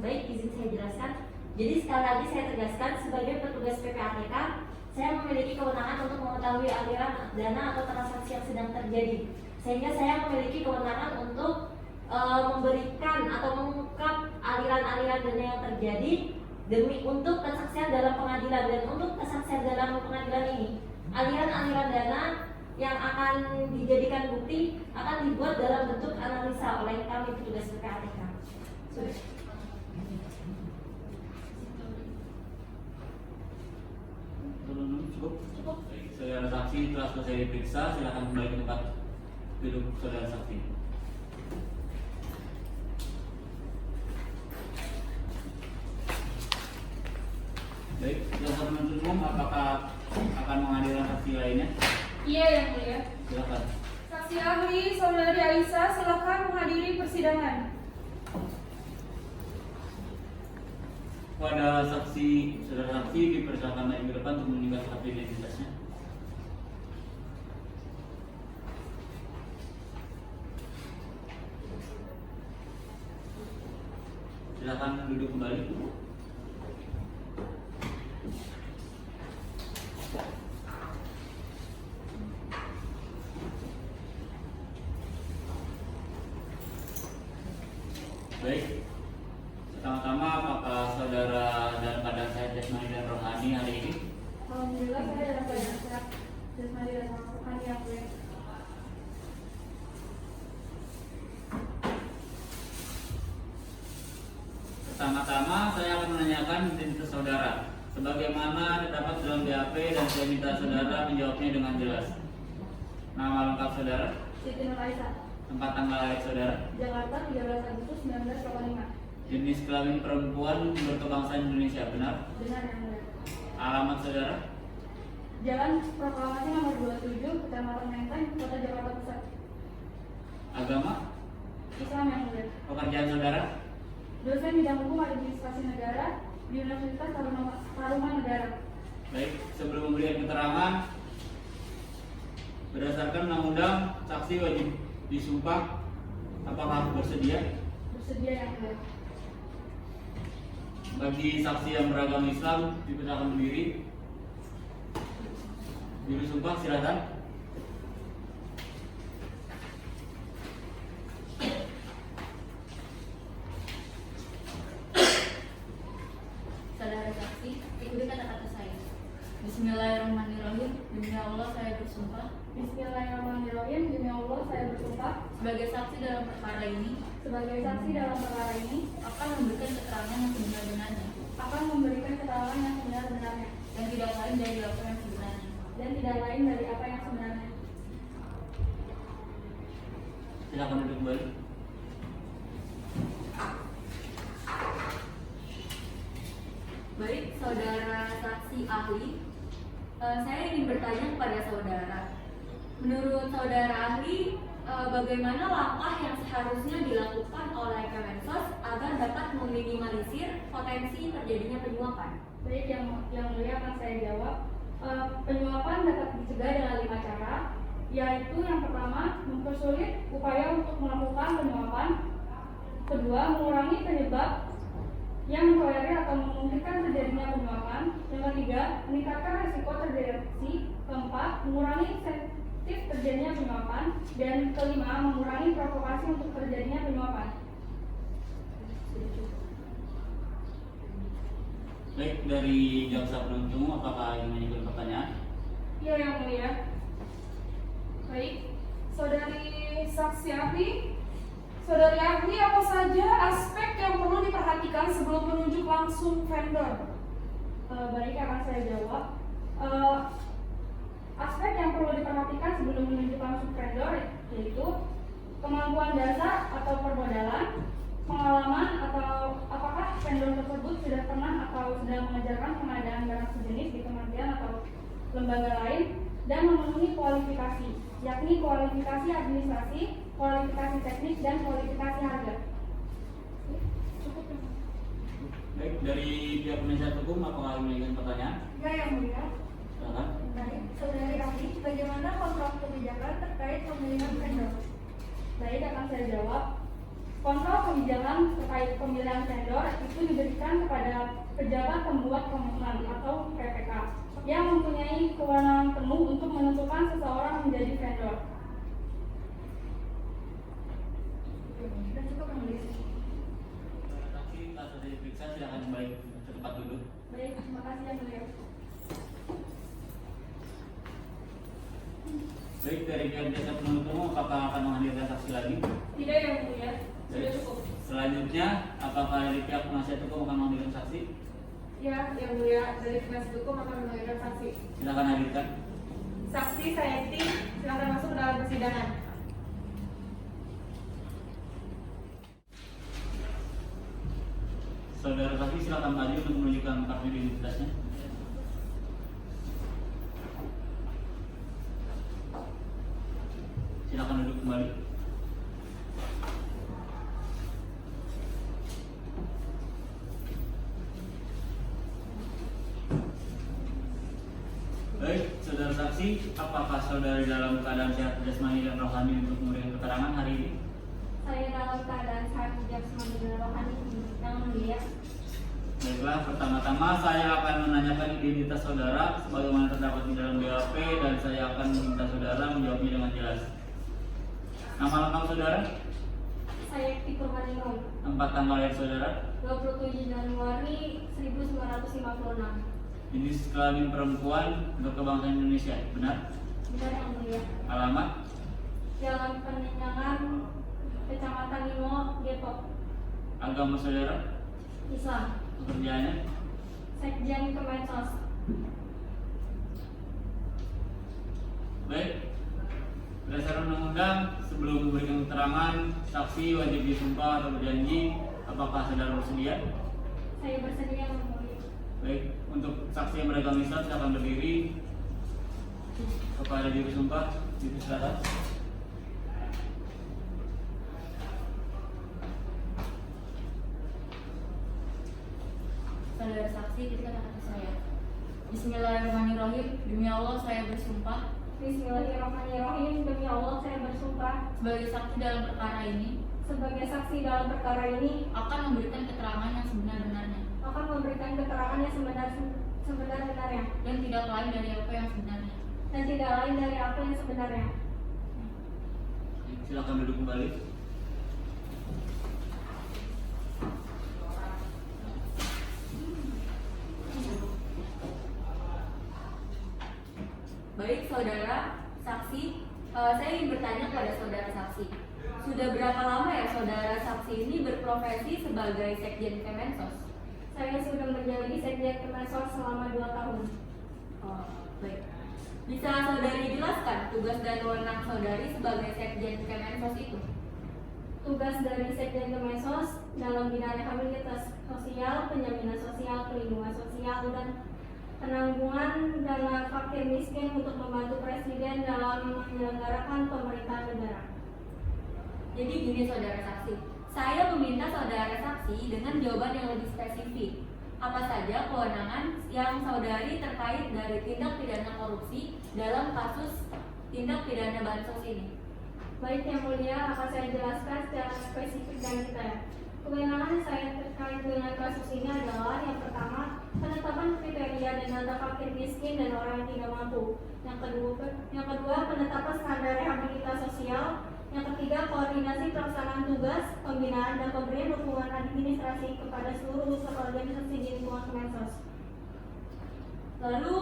Baik, izin saya jelaskan. Jadi sekali lagi saya tegaskan sebagai petugas PPATK, saya memiliki kewenangan untuk mengetahui aliran dana atau transaksi yang sedang terjadi. Sehingga saya memiliki kewenangan untuk memberikan atau mengungkap aliran-aliran dana yang terjadi demi untuk kesaksian dalam pengadilan. Dan untuk kesaksian dalam pengadilan ini, aliran-aliran dana yang akan dijadikan bukti akan dibuat dalam bentuk analisa oleh kami petugas PPATK. Sudah. Cukup? Cukup. Baik, saudara saksi telah selesai diperiksa, silakan kembali ke tempat duduk saudara saksi. Baik, jaksa penuntut umum apakah akan menghadirkan saksi lainnya? Iya yang mulia. Silakan. Saksi ahli saudari Aisyah silakan menghadiri persidangan. Pada saksi, saudara saksi dipersilakan naik ke depan untuk menunjukkan kartu identitasnya. Silakan duduk kembali. Baik. Pertama-tama apakah saudara dalam keadaan sehat jasmani dan rohani hari ini? Alhamdulillah saya dalam keadaan sehat jasmani dan rohani yang mulia. Pertama-tama saya akan menanyakan identitas saudara sebagaimana terdapat dalam BAP dan saya minta saudara menjawabnya dengan jelas. Nama lengkap saudara, Siti Nur Aisyah, tempat tanggal lahir saudara, Jakarta 13 Agustus 1985. jenis kelamin perempuan berkebangsaan Indonesia, benar? Benar yang mulia. Alamat saudara, Jalan Proklamasi nomor 27, Kecamatan Menteng, Kota Jakarta Pusat. agama, Islam yang mulia. pekerjaan saudara, Dosen bidang hukum administrasi negara di Universitas Taruman Negara. baik. Sebelum memberikan keterangan, berdasarkan undang-undang saksi wajib disumpah. Apakah bersedia? Bersedia yang mulia. Bagi saksi yang beragama Islam dipersilakan berdiri. Juru sumpah silakan. Saudara saksi, ikuti kata-kata saya. Bismillahirrahmanirrahim. saya bersumpah Bismillahirrahmanirrahim. Demi Allah saya bersumpah sebagai saksi dalam perkara ini sebagai saksi dalam perkara ini akan memberikan keterangan yang sebenar-benarnya akan memberikan keterangan yang sebenar-benarnya dan tidak lain dari apa yang sebenarnya. dan tidak lain dari apa yang sebenarnya. Silakan duduk kembali. Baik, saudara saksi ahli, saya ingin bertanya kepada saudara. Menurut saudara ahli, bagaimana langkah yang seharusnya dilakukan oleh Kemensos agar dapat meminimalisir potensi terjadinya penyuapan? Baik, yang mulia akan saya jawab. Penyuapan dapat dicegah dengan 5 cara, yaitu yang pertama, mempersulit upaya untuk melakukan penyuapan. Kedua, mengurangi penyebab yang mentolerir atau memungkinkan terjadinya penyuapan. Yang ketiga, meningkatkan risiko terdeteksi. Keempat, mengurangi insentif terjadinya penyuapan. Dan kelima, mengurangi provokasi untuk terjadinya penyuapan. Baik, dari jaksa penuntut umum apakah ingin mengajukan pertanyaan? Ya, yang mulia. Baik, saudari saksi ahli. Saudari ahli, apa saja aspek yang perlu diperhatikan sebelum menunjuk langsung vendor? Baik, akan saya jawab. Aspek yang perlu diperhatikan sebelum menunjuk langsung vendor yaitu kemampuan dasar atau permodalan, pengalaman atau apakah vendor tersebut sudah pernah atau sedang mengerjakan pengadaan barang sejenis di kementerian atau lembaga lain, dan memenuhi kualifikasi, yakni kualifikasi administrasi, kualifikasi teknik, dan kualifikasi harga. Cukup ya? Baik, dari pihak penasihat hukum apakah ingin mengajukan pertanyaan? Ya, yang mulia. Silakan. Baik, saudari ahli, bagaimana kontrol kebijakan terkait pemilihan vendor? Baik, akan saya jawab. Kontrol kebijakan terkait pemilihan vendor itu diberikan kepada pejabat pembuat komitmen atau PPK yang mempunyai kewenangan penuh untuk menentukan seseorang menjadi vendor. Sudah cukup, yang mulia. Saksi tak sudah diperiksa, silakan kembali ke tempat duduk. Baik, terima kasih yang mulia. Baik, dari pihak jaksa penuntut umum apakah akan menghadirkan saksi lagi? Tidak, yang mulia. Sudah Baik. cukup. Selanjutnya, apakah dari pihak penasihat hukum akan menghadirkan saksi? Ya, yang mulia, dari penasihat hukum akan menghadirkan saksi. Silakan hadirkan. Saksi Sayati, silakan masuk ke dalam persidangan. Saudara saksi silakan maju untuk menunjukkan kartu identitasnya. Silakan duduk kembali. Baik, saudara saksi, apakah saudara dalam keadaan sehat jasmani dan rohani untuk memberikan keterangan hari ini? Saya dalam keadaan sehat jasmani dan rohani, yang mulia. Baiklah, pertama-tama saya akan menanyakan identitas saudara sebagaimana terdapat di dalam BAP dan saya akan meminta saudara menjawabnya dengan jelas. Nama lengkap saudara, Saya Purwani Roy, tempat tanggal lahir saudara, 27 Januari 1956. jenis kelamin perempuan, berkebangsaan Indonesia, benar? Benar, yang mulia. Alamat, Jalan Penyenangan, Kecamatan Limo, Depok, agama saudara, Islam. pekerjaannya, Sekjen Kemensos. baik. Berdasarkan undang-undang, sebelum memberikan keterangan, saksi wajib disumpah atau berjanji. Apakah saudara bersedia? Saya bersedia, yang mulia. Baik, untuk saksi yang beragama Islam silakan berdiri. Kepada diri sumpah, dipersilakan. Saudara saksi, ketika kata saya. Bismillahirrahmanirrahim. Demi Allah saya bersumpah Bismillahirrahmanirrahim. Demi Allah saya bersumpah sebagai saksi dalam perkara ini sebagai saksi dalam perkara ini akan memberikan keterangan yang sebenar-benarnya akan memberikan keterangan yang sebenar-benarnya dan tidak lain dari apa yang sebenarnya. dan tidak lain dari apa yang sebenarnya. Silakan duduk kembali. Baik, saudara saksi, saya ingin bertanya kepada saudara saksi. Sudah berapa lama ya saudara saksi ini berprofesi sebagai Sekjen Kemensos? Saya sudah menjalani Sekjen Kemensos selama 2 tahun. Oh, baik. Bisa saudari jelaskan tugas dan wewenang saudari sebagai Sekjen Kemensos itu? Tugas dari Sekjen Kemensos dalam bidang rehabilitasi sosial, penjaminan sosial, perlindungan sosial, dan penanggungan dana fakir miskin untuk membantu Presiden dalam menyelenggarakan pemerintahan negara. Jadi gini saudara saksi, saya meminta saudara saksi dengan jawaban yang lebih spesifik. Apa saja kewenangan yang saudari terkait dari tindak pidana korupsi dalam kasus tindak pidana bansos ini? Baik Yang Mulia, akan saya jelaskan secara spesifik dan detail. Kewenangan saya terkait dengan kasus ini adalah yang pertama, penetapan kriteria dan data fakir miskin dan orang yang tidak mampu. Yang kedua, penetapan standar rehabilitasi sosial. Yang ketiga, koordinasi pelaksanaan tugas, pembinaan dan pemberian dukungan administrasi kepada seluruh unsur organisasi di lingkungan Kemensos. Lalu,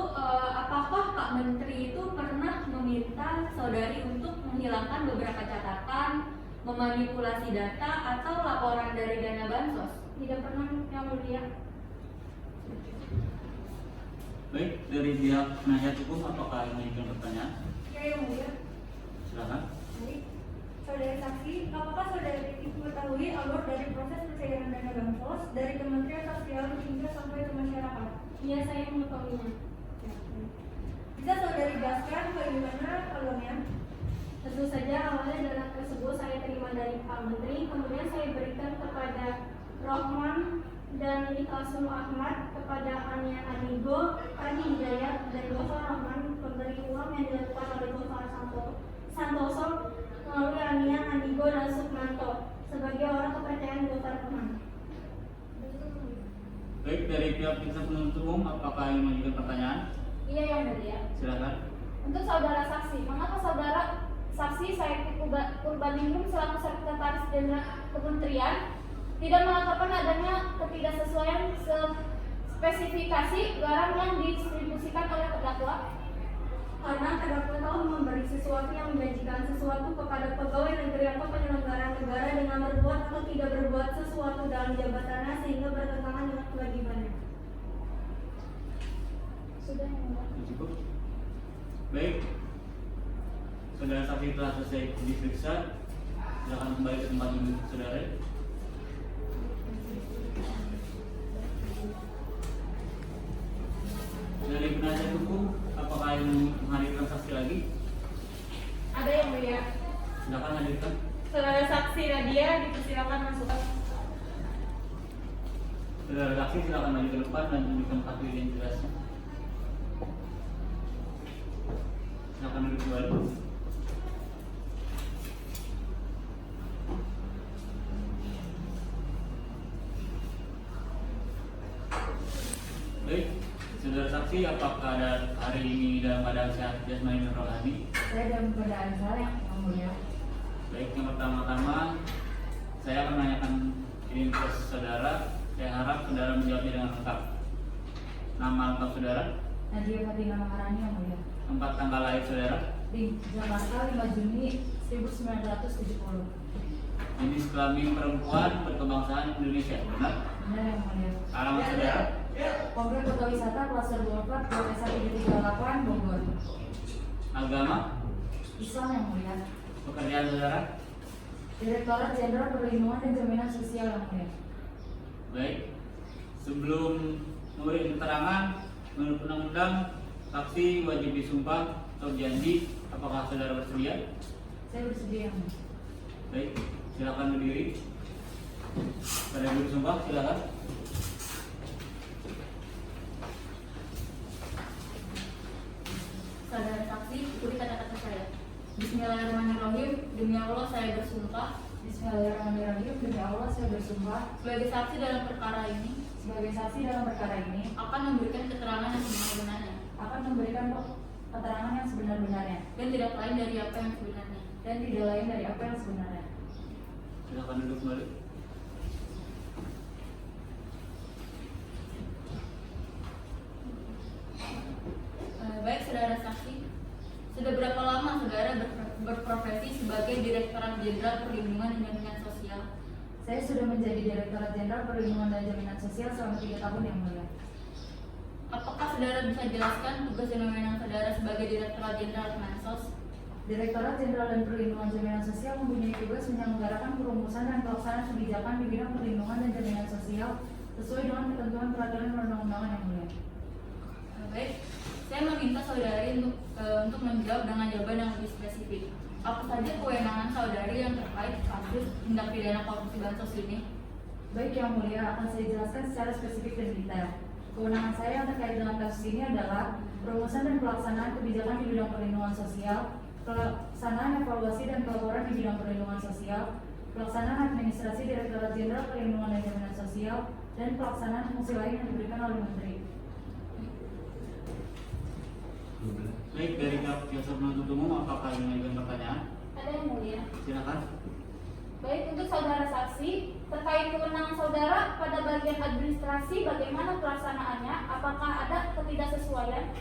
apakah Pak Menteri itu pernah meminta saudari untuk menghilangkan beberapa catatan, memanipulasi data, atau laporan dari dana bansos? Tidak pernah, Yang Mulia. Baik, dari pihak penasihat hukum apakah ingin mengajukan pertanyaan? Ya, Yang Mulia. Silakan. Baik. Saudara saksi, apakah saudara mengetahui alur dari proses pencairan dana bansos dari Kementerian Sosial hingga sampai ke masyarakat? Iya, saya mengetahuinya. Bisa saudara jelaskan bagaimana alurnya? Tentu saja awalnya dana tersebut saya terima dari Pak Menteri, kemudian saya berikan kepada Rohman dan Ikhlasul Ahmad, kepada Ania Anigo, Adi Hidayat, dan Gofar Rahman, pemberi uang yang dilakukan oleh Gofar Santoso melalui Ania Anigo dan Sukmanto sebagai orang kepercayaan Gofar Rahman. Baik, dari pihak jaksa penuntut umum apakah ingin mengajukan pertanyaan? Iya Yang Mulia. Silakan. Untuk saudara saksi, mengapa saudara saksi saya Purbaningrum selaku Sekretaris Jenderal Kementerian tidak melaporkan adanya ketidaksesuaian spesifikasi barang yang didistribusikan oleh terdakwa? Karena terdakwa telah memberi sesuatu yang menjanjikan sesuatu kepada pegawai negeri atau penyelenggara negara dengan berbuat atau tidak berbuat sesuatu dalam jabatannya sehingga bertentangan dengan kewajibannya. Sudah Yang Mulia. Cukup. Baik, saudara saksi telah selesai diperiksa. Silakan kembali ke tempat duduk saudara. Dari penasihat hukum, apakah yang menghadirkan saksi lagi? Ada Yang Mulia. Silakan hadirkan. Saudara saksi Nadia dipersilakan masuk. Saudara saksi silakan maju ke depan dan tunjukkan kartu identitasnya. Silakan duduk kembali. Baik, saudara saksi, apakah ada hari ini dalam keadaan sehat jasmani dan rohani? Saya dalam keadaan sehat Yang Mulia. Baik, yang pertama-tama saya akan menanyakan identitas saudara. Saya harap saudara menjawabnya dengan lengkap. Nama lengkap saudara, Nadia Fatina Maharani Yang Mulia. tempat tanggal lahir saudara, Di Jakarta 5 Juni 1970. jenis kelamin perempuan, berkebangsaan Indonesia, benar? Benar Yang Mulia. Alamat saudara, Komplek Kota Wisata Plaza Boulevard, Desa 338, Bogor. agama, Islam Yang Mulia. pekerjaan saudara. Direktorat Jenderal Perlindungan dan Jaminan Sosial Yang Mulia. Baik, sebelum memberi keterangan menurut undang-undang, saksi wajib disumpah atau janji. Apakah saudara bersedia? Saya bersedia Yang Mulia. Baik, silakan berdiri. Pada duduk sumpah, silakan. Saudara saksi, ikuti kata-kata saya. Bismillahirrahmanirrahim. Demi Allah saya bersumpah Bismillahirrahmanirrahim. Demi Allah saya bersumpah sebagai saksi dalam perkara ini sebagai saksi dalam perkara ini akan memberikan keterangan yang sebenar-benarnya akan memberikan keterangan yang sebenar-benarnya dan tidak lain dari apa yang sebenarnya. dan tidak lain dari apa yang sebenarnya. Silakan duduk kembali. Baik saudara saksi, saudara berprofesi sebagai Direktorat Jenderal Perlindungan dan Jaminan Sosial? Saya sudah menjadi Direktorat Jenderal Perlindungan dan Jaminan Sosial selama 3 tahun yang mulia. Apakah saudara bisa jelaskan tugas dan wewenang saudara sebagai Direktorat Jenderal Kemensos? Direktorat Jenderal dan Perlindungan Jaminan Sosial mempunyai tugas menyelenggarakan perumusan dan pelaksanaan kebijakan di bidang perlindungan dan jaminan sosial sesuai dengan ketentuan peraturan perundang-undangan yang mulia. Baik, saya meminta saudari untuk menjawab dengan jawaban yang lebih spesifik. Apa saja kewenangan saudari yang terkait kasus tindak pidana korupsi bansos ini? Baik yang mulia, akan saya jelaskan secara spesifik dan detail. Kewenangan saya yang terkait dengan kasus ini adalah perumusan dan pelaksanaan kebijakan di bidang perlindungan sosial, pelaksanaan evaluasi dan pelaporan di bidang perlindungan sosial, pelaksanaan administrasi Direktorat Jenderal Perlindungan dan Jaminan Sosial, dan pelaksanaan fungsi lain yang diberikan oleh Menteri. Baik, dari jaksa penuntut umum apakah ingin mengajukan pertanyaan? Ada yang mulia. Silakan. Baik, untuk saudara saksi, terkait kewenangan saudara pada bagian administrasi, bagaimana pelaksanaannya? Apakah ada ketidaksesuaian?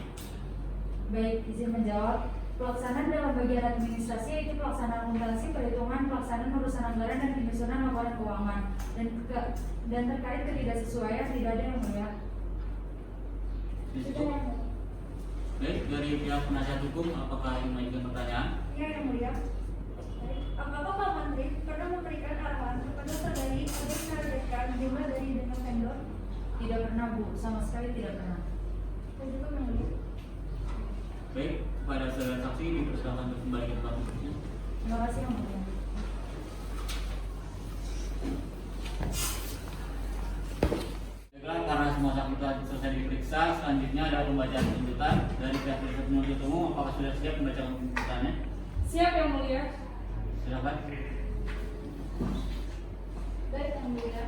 Baik, izin menjawab. Pelaksanaan dalam bagian administrasi yaitu pelaksanaan akuntansi, perhitungan, pelaksanaan urusan anggaran dan penyusunan laporan keuangan. Dan terkait ketidaksesuaian tidak ada yang mulia. Sudah yang mulia. Baik, dari pihak penasihat hukum apakah ingin mengajukan pertanyaan? Ya, yang mulia. Baik. Apakah Pak Menteri pernah memberikan arahan kepada saudari untuk menargetkan jumlah dari dana vendor? Tidak pernah, Bu. Sama sekali tidak pernah. Dan juga yang mulia. Baik, pada saudara saksi dipersilakan untuk kembali ke tempat duduknya. Terima kasih yang mulia. Baiklah, karena semua saksi telah selesai diperiksa, selanjutnya ada pembacaan tuntutan dari pihak jaksa penuntut umum. Apakah sudah siap membacakan tuntutannya? Siap yang mulia. Silakan. Baik, yang mulia.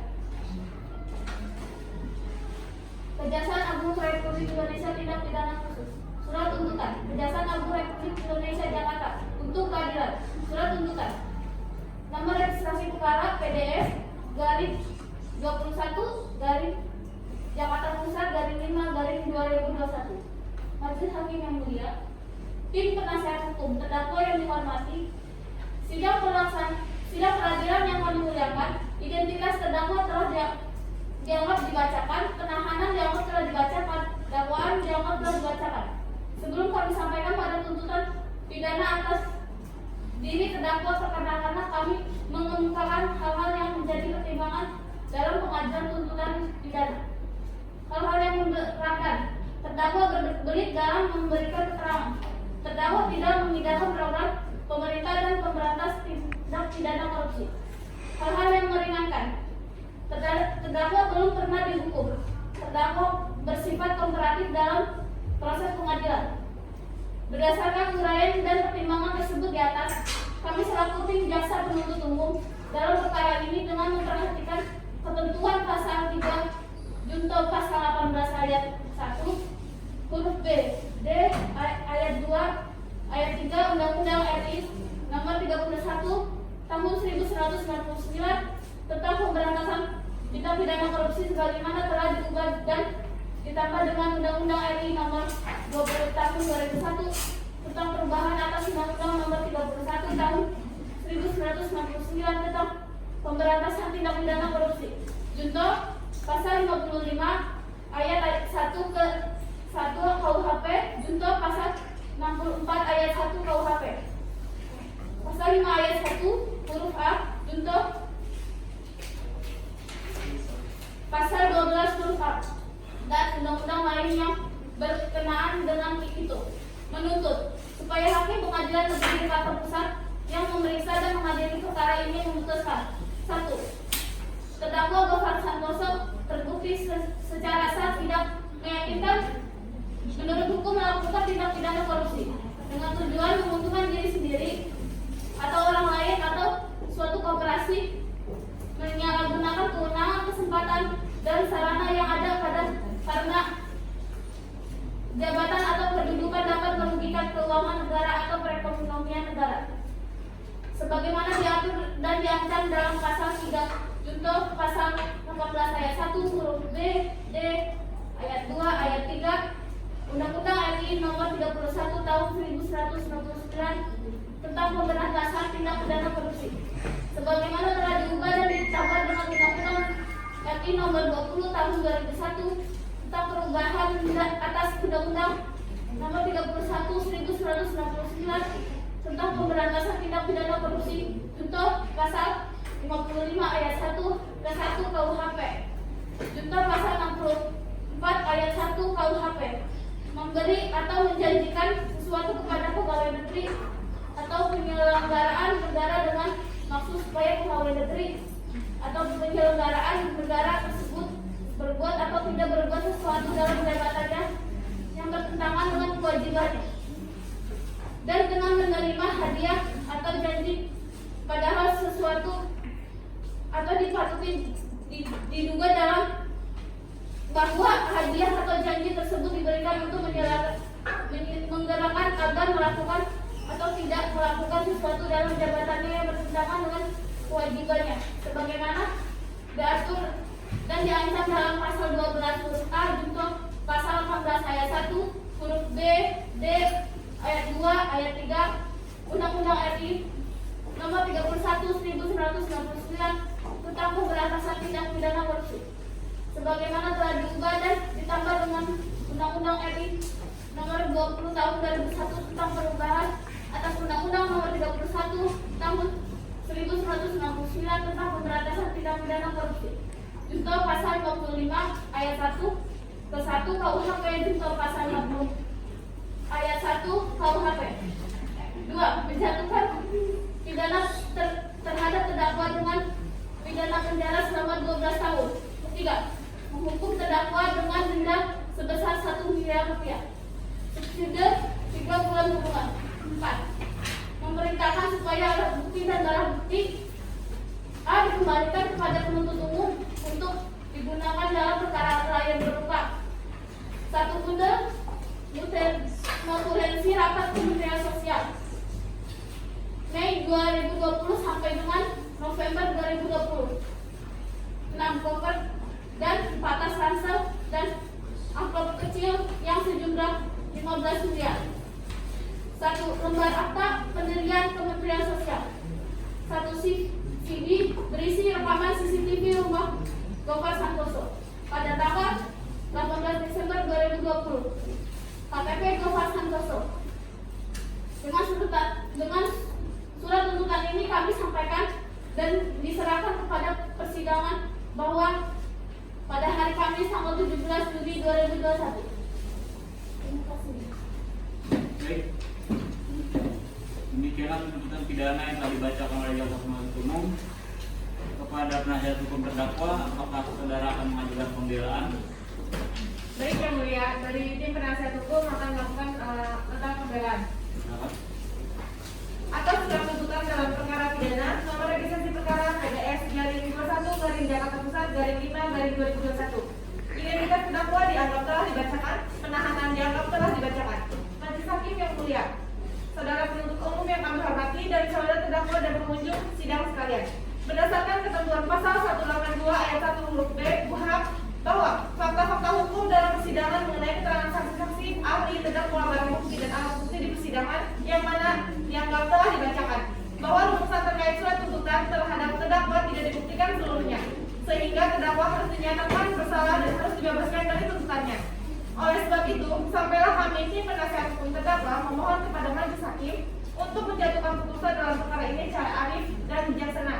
Kejaksaan Agung Republik Indonesia Tindak Pidana Khusus. Surat tuntutan. Kejaksaan Agung Republik Indonesia Jakarta untuk keadilan. Surat tuntutan. Nomor registrasi perkara PDS garing 21 garing Jakarta Pusat garing 5 garing 2021. Majelis Hakim yang mulia, tim penasihat hukum terdakwa yang dihormati, sidang peradilan yang kami muliakan, identitas terdakwa telah dianggap dibacakan, penahanan dianggap telah dibacakan, dakwaan dianggap telah dibacakan. Sebelum kami sampaikan pada tuntutan pidana atas diri terdakwa, karena kami mengemukakan hal-hal yang menjadi pertimbangan dalam pengajuan tuntutan pidana. Hal-hal yang memberatkan terdakwa berbelit dalam memberikan keterangan. Terdakwa tidak mengindahkan program pemerintah dan pemberantas tindak pidana korupsi. Hal-hal yang meringankan. Terdakwa belum pernah dihukum. Terdakwa bersifat kooperatif dalam proses pengadilan. Berdasarkan uraian dan pertimbangan tersebut di atas, kami selaku tim jaksa penuntut umum dalam perkara ini dengan memperhatikan ketentuan pasal 3 junto pasal 18 ayat 1 huruf B, D, ayat 2, ayat 3 Undang-Undang RI nomor 31 tahun 1999 tentang pemberantasan tindak pidana korupsi sebagaimana telah diubah dan ditambah dengan Undang-Undang RI nomor 20 tahun 2001 tentang perubahan atas Undang-Undang nomor 31 tahun 1999 tentang pemberantasan tindak pidana korupsi. Junto pasal 55 ayat 1 ke 1 KUHP, junto pasal 64 ayat 1 KUHP. Pasal 5 ayat 1 huruf A, junto pasal 12 huruf A dan undang-undang lain yang berkenaan dengan itu menuntut supaya hakim pengadilan negeri Jakarta Pusat yang memeriksa dan mengadili perkara ini memutuskan 1. Terdakwa Gofar Santoso terbukti secara sah tidak meyakinkan menurut hukum melakukan tindak pidana korupsi dengan tujuan menguntungkan diri sendiri atau orang lain atau suatu koperasi menyalahgunakan kewenangan, kesempatan dan sarana yang ada karena jabatan atau kedudukan dapat merugikan keuangan negara atau perekonomian negara sebagaimana diatur dan diancam dalam pasal 3 junto pasal 18 ayat 1 huruf B, D, ayat 2, ayat 3 Undang-Undang RI nomor 31 tahun 1999 Polri Nomor 20 Tahun 2001 tentang perubahan atas Undang-Undang Nomor 31 1199 tentang pemberantasan tindak pidana korupsi. Contoh pasal 55 ayat 1 dan 1 KUHP. Contoh pasal 64 ayat 1 KUHP. Memberi atau menjanjikan sesuatu kepada pegawai negeri atau penyelenggaraan negara dengan maksud supaya pegawai negeri atau penyelenggaraan negara tersebut berbuat atau tidak berbuat sesuatu dalam jabatannya yang bertentangan dengan kewajibannya, dan dengan menerima hadiah atau janji padahal sesuatu atau dipatuti diduga dalam bahwa hadiah atau janji tersebut diberikan untuk menggerakkan agar melakukan atau tidak melakukan sesuatu dalam jabatannya yang bertentangan dengan kewajibannya, sebagaimana diatur dan diancam dalam pasal 12 huruf A junto pasal 14 ayat 1 huruf B, D, ayat 2, ayat 3 Undang-Undang RI Nomor 31 1199 tentang pemberantasan tindak pidana korupsi, sebagaimana telah diubah dan ditambah dengan Undang-Undang RI Nomor 20 Tahun 2001 tentang perubahan atas Undang-Undang Nomor 31 Tahun 1199 tentang pemberantasan tindak pidana korupsi. Junto pasal 25 ayat 1 ke 1 KUHP, junto pasal 50 ayat 1 KUHP. 2. Menjatuhkan pidana terhadap terdakwa dengan pidana penjara selama 12 tahun. 3. Menghukum terdakwa dengan denda sebesar 1 miliar rupiah. Subsidi 3 bulan kurungan. 4. Memerintahkan supaya alat bukti dan barang bukti A dikembalikan kepada penuntut umum untuk digunakan dalam perkara lain berupa 1. Notulensi rapat Kementerian Sosial Mei 2020 sampai dengan November 2020. 6. Koper dan 14 ransel dan amplop kecil yang sejumlah 15 miliar. 1. Lembar akta pendirian Kementerian Sosial. 1. CD berisi rekaman CCTV rumah Gofar Santoso pada tanggal 18 Desember 2020. KTP Gofar Santoso. Dengan surat tuntutan ini kami sampaikan dan diserahkan kepada persidangan bahwa pada hari Kamis tanggal 17 Juli 2021. Terima kasih. Baik. Demikianlah tuntutan pidana yang telah dibacakan oleh jaksa penuntut umum kepada penasihat hukum terdakwa. Apakah saudara akan mengajukan pembelaan? Baik yang mulia, dari tim penasihat hukum akan melakukan nota pembelaan. Atas segala tuntutan dalam perkara pidana nomor registrasi perkara PDS garing 21 garing Jakarta Pusat garing 5 garing 2021. Identitas terdakwa dianggap telah dibacakan, penahanan dianggap telah dibacakan. Majelis Hakim yang mulia, saudara penuntut umum yang kami hormati, dan saudara terdakwa dan pengunjung sidang sekalian, berdasarkan ketentuan pasal 182 ayat 1 huruf B KUHP bahwa fakta-fakta hukum dalam persidangan mengenai keterangan saksi-saksi, ahli, terdakwa, barang bukti dan alat bukti di persidangan yang mana dianggap telah dibacakan, bahwa rumusan terkait surat tuntutan terhadap terdakwa tidak dibuktikan seluruhnya, sehingga terdakwa harus dinyatakan bersalah dan harus dibebaskan dari tuntutannya. Oleh sebab itu, sampailah kami tim penasihat hukum terdakwa memohon kepada majelis hakim untuk menjatuhkan putusan dalam perkara ini secara arif dan bijaksana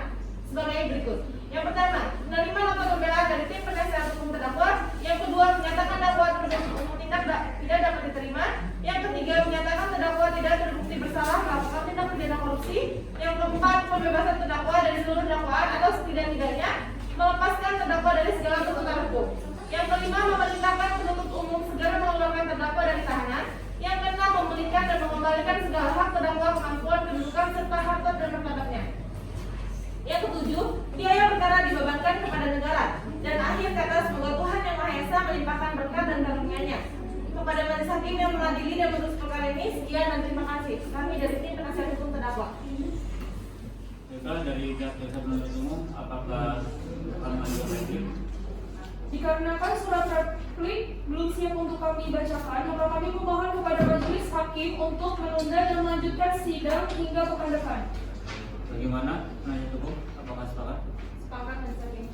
sebagai berikut. Yang pertama, menerima nota pembelaan dari tim penasihat hukum terdakwa. Yang kedua, menyatakan dakwa penuntut umum tidak dapat diterima. Yang ketiga, menyatakan terdakwa tidak terbukti bersalah melakukan tindak pidana korupsi. Yang keempat, pembebasan terdakwa dari seluruh dakwaan atau setidak-tidaknya melepaskan terdakwa dari segala tuntutan hukum. Yang kelima, memerintahkan penuntut umum segera mengeluarkan terdakwa dari tahanan. Yang keenam, memulihkan dan mengembalikan segala hak terdakwa, kemampuan, kedudukan serta harta dan martabatnya. Yang ketujuh, biaya perkara dibebankan kepada negara. Dan akhir kata, semoga Tuhan Yang Maha Esa melimpahkan berkat dan karunia-Nya. Kepada majelis hakim yang mengadili dan memutus perkara ini, sekian dan terima kasih. Kami dari tim penasihat hukum terdakwa. Baiklah, dari jaksa penuntut umum, apakah akan mengajukan replik? Dikarenakan surat replik belum siap untuk kami bacakan, maka kami memohon kepada majelis hakim untuk menunda dan melanjutkan sidang hingga pekan depan. Bagaimana penasihat hukum? Apakah sepakat? Sepakat majelis hakim.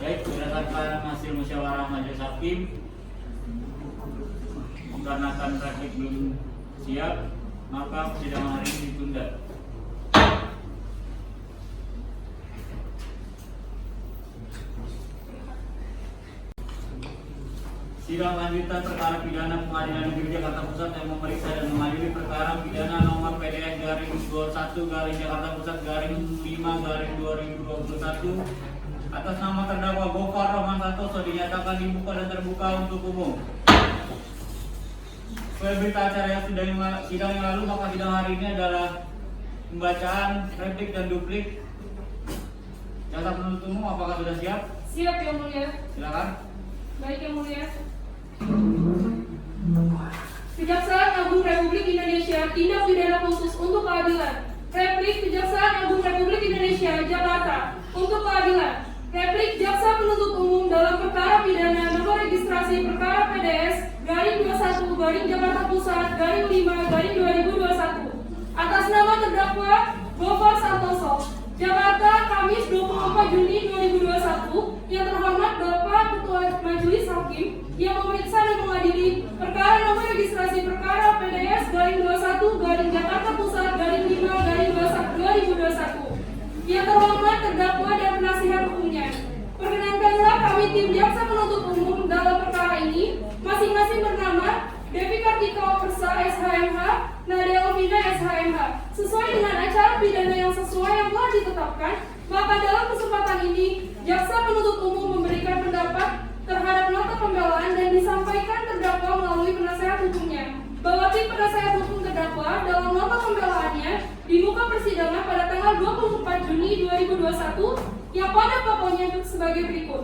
Baik, berdasarkan hasil musyawarah majelis hakim, dikarenakan replik belum siap, maka persidangan hari ini ditunda. Sidang lanjutan perkara pidana Pengadilan Negeri Jakarta Pusat yang memeriksa dan mengadili perkara pidana nomor PDS garing 21 garing Jakarta Pusat garing 5 garing 2021 atas nama terdakwa Gofar Rahman Santoso dinyatakan dibuka dan terbuka untuk umum. Sesuai berita acara yang sidang yang lalu, maka sidang hari ini adalah pembacaan replik dan duplik. Jaksa penuntut umum apakah sudah siap? Siap Yang Mulia. Silakan. Baik Yang Mulia. Kejaksaan Agung Republik Indonesia Tindak Pidana Khusus untuk Keadilan. Replik Kejaksaan Agung Republik Indonesia Jakarta untuk Keadilan. Replik Jaksa Penuntut Umum dalam perkara pidana nomor registrasi perkara PDS garing 21 garing Jakarta Pusat garing 5 garing 2021 atas nama terdakwa Gofar Santoso, Jakarta, Kamis 24 Juni 2021. Yang terhormat Bapak Ketua Majelis Hakim yang memeriksa dan mengadili perkara nomor registrasi perkara PDS garing 21 garing Jakarta Pusat garing 5 garing 2021. Yang terhormat terdakwa dan penasihat hukumnya. Perkenankanlah kami tim Jaksa Penuntut Umum dalam perkara ini masing-masing bernama Devi Kartika Persa SHMH, Nadia Elvina SHMH. Sesuai dengan acara pidana yang sesuai yang telah ditetapkan, maka dalam kesempatan ini Jaksa Penuntut Umum memberikan pendapat terhadap nota pembelaan dan disampaikan terdakwa melalui penasihat hukumnya bahwa tim penasihat hukum terdakwa dalam nota pembelaannya di muka persidangan pada tanggal 24 Juni 2021 yang pada pokoknya sebagai berikut.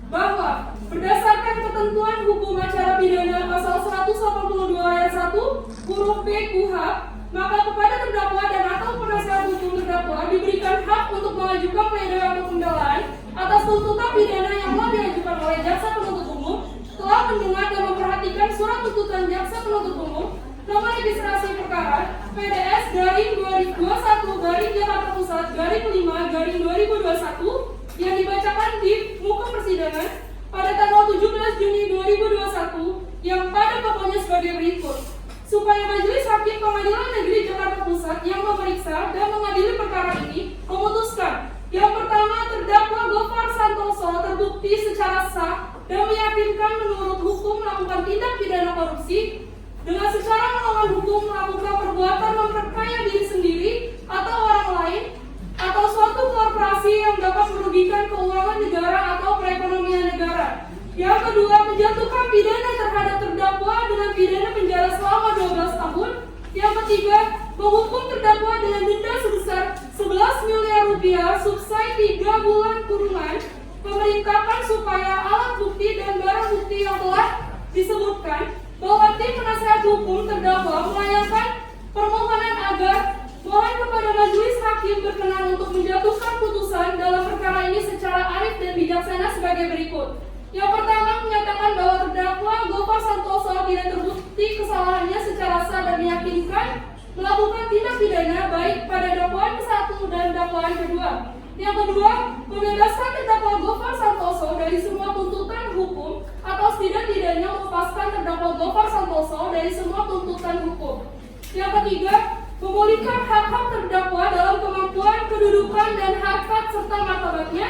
Bahwa berdasarkan ketentuan hukum acara pidana pasal 182 ayat 1 huruf B KUHP, maka kepada terdakwa dan atau penasihat hukum terdakwa diberikan hak untuk mengajukan pledoi atau pembelaan atas tuntutan pidana yang telah diajukan oleh Jaksa Penuntut Umum, telah mendengar dan memperhatikan surat tuntutan Jaksa Penuntut Umum nomor registrasi perkara PDS garing 2021 garing Jakarta Pusat garing 5 garing 2021 yang dibacakan di muka persidangan pada tanggal 17 Juni 2021 yang pada pokoknya sebagai berikut. Supaya Majelis Hakim Pengadilan Negeri Jakarta Pusat yang memeriksa dan mengadili perkara ini memutuskan yang pertama, terdakwa Gofar Santoso terbukti secara sah dan meyakinkan menurut hukum melakukan tindak pidana korupsi dengan secara melawan hukum melakukan perbuatan memperkaya diri sendiri atau orang lain atau suatu korporasi yang dapat merugikan keuangan negara atau perekonomian negara. Yang kedua, menjatuhkan pidana terhadap terdakwa dengan pidana penjara selama 12 tahun. Yang ketiga, menghukum terdakwa dengan denda sebesar 11 miliar rupiah subsidi 3 bulan kurungan, memerintahkan supaya alat bukti dan barang bukti yang telah disebutkan bahwa tim penasihat hukum terdakwa melayangkan permohonan agar mohon kepada Majelis Hakim berkenan untuk menjatuhkan putusan dalam perkara ini secara arif dan bijaksana sebagai berikut. Yang pertama, menyatakan bahwa terdakwa Gofar Santoso tidak terbukti kesalahannya secara sah dan meyakinkan melakukan tindak pidana baik pada dakwaan ke-1 dan dakwaan kedua. Yang kedua, membebaskan terdakwa Gofar Santoso dari semua tuntutan hukum atau setidak-tidaknya melepaskan terdakwa Gofar Santoso dari semua tuntutan hukum. Yang ketiga, memulihkan hak-hak terdakwa dalam kemampuan, kedudukan, dan harkat serta martabatnya.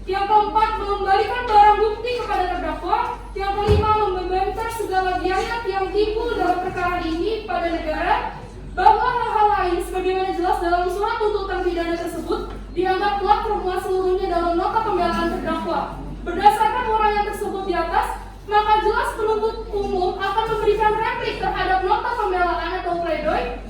Yang keempat, mengembalikan barang bukti kepada terdakwa. Yang kelima, membebankan segala biaya yang timbul dalam perkara ini pada negara, bahwa hal-hal lain sebagaimana jelas dalam surat tuntutan pidana tersebut dianggap telah termuat seluruhnya dalam nota pembelaan terdakwa. Berdasarkan uraian tersebut di atas, maka jelas penuntut umum akan memberikan replik terhadap nota pembelaan atau pledoi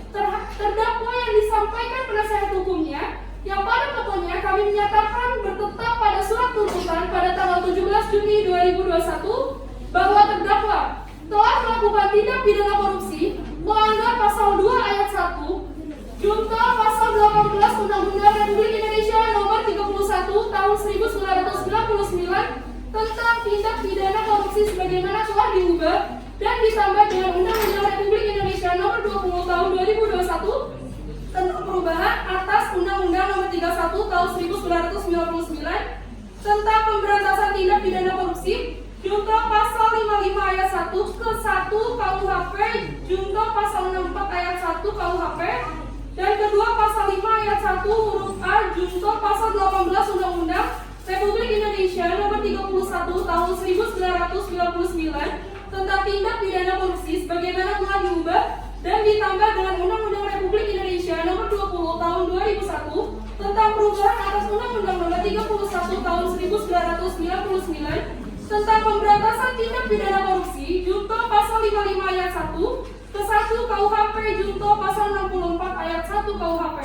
terdakwa yang disampaikan penasihat hukumnya, yang pada pokoknya kami menyatakan bertetap pada surat tuntutan pada tanggal 17 Juni 2021 bahwa terdakwa telah melakukan tindak pidana korupsi melanggar pasal 2 ayat 1 junto pasal 18 Undang-Undang Republik Indonesia nomor 31 tahun 1999 tentang tindak pidana korupsi sebagaimana telah diubah dan ditambah dengan Undang-Undang Republik Indonesia nomor 20 tahun 2021 tentang perubahan atas Undang-Undang nomor 31 tahun 1999 tentang pemberantasan tindak pidana korupsi, junto pasal 55 ayat 1 ke 1 KUHP, junto pasal 64 ayat 1 KUHP, dan kedua pasal 5 ayat 1 huruf A, junto pasal 18 Undang-Undang Republik Indonesia Nomor 31 Tahun 1999 tentang tindak pidana korupsi sebagaimana telah diubah dan ditambah dengan Undang-Undang Republik Indonesia Nomor 20 Tahun 2001 tentang perubahan atas Undang-Undang Nomor 31 Tahun 1999 tentang pemberantasan tindak pidana korupsi, junto pasal 55 ayat 1 ke 1 KUHP, junto pasal 64 ayat 1 KUHP.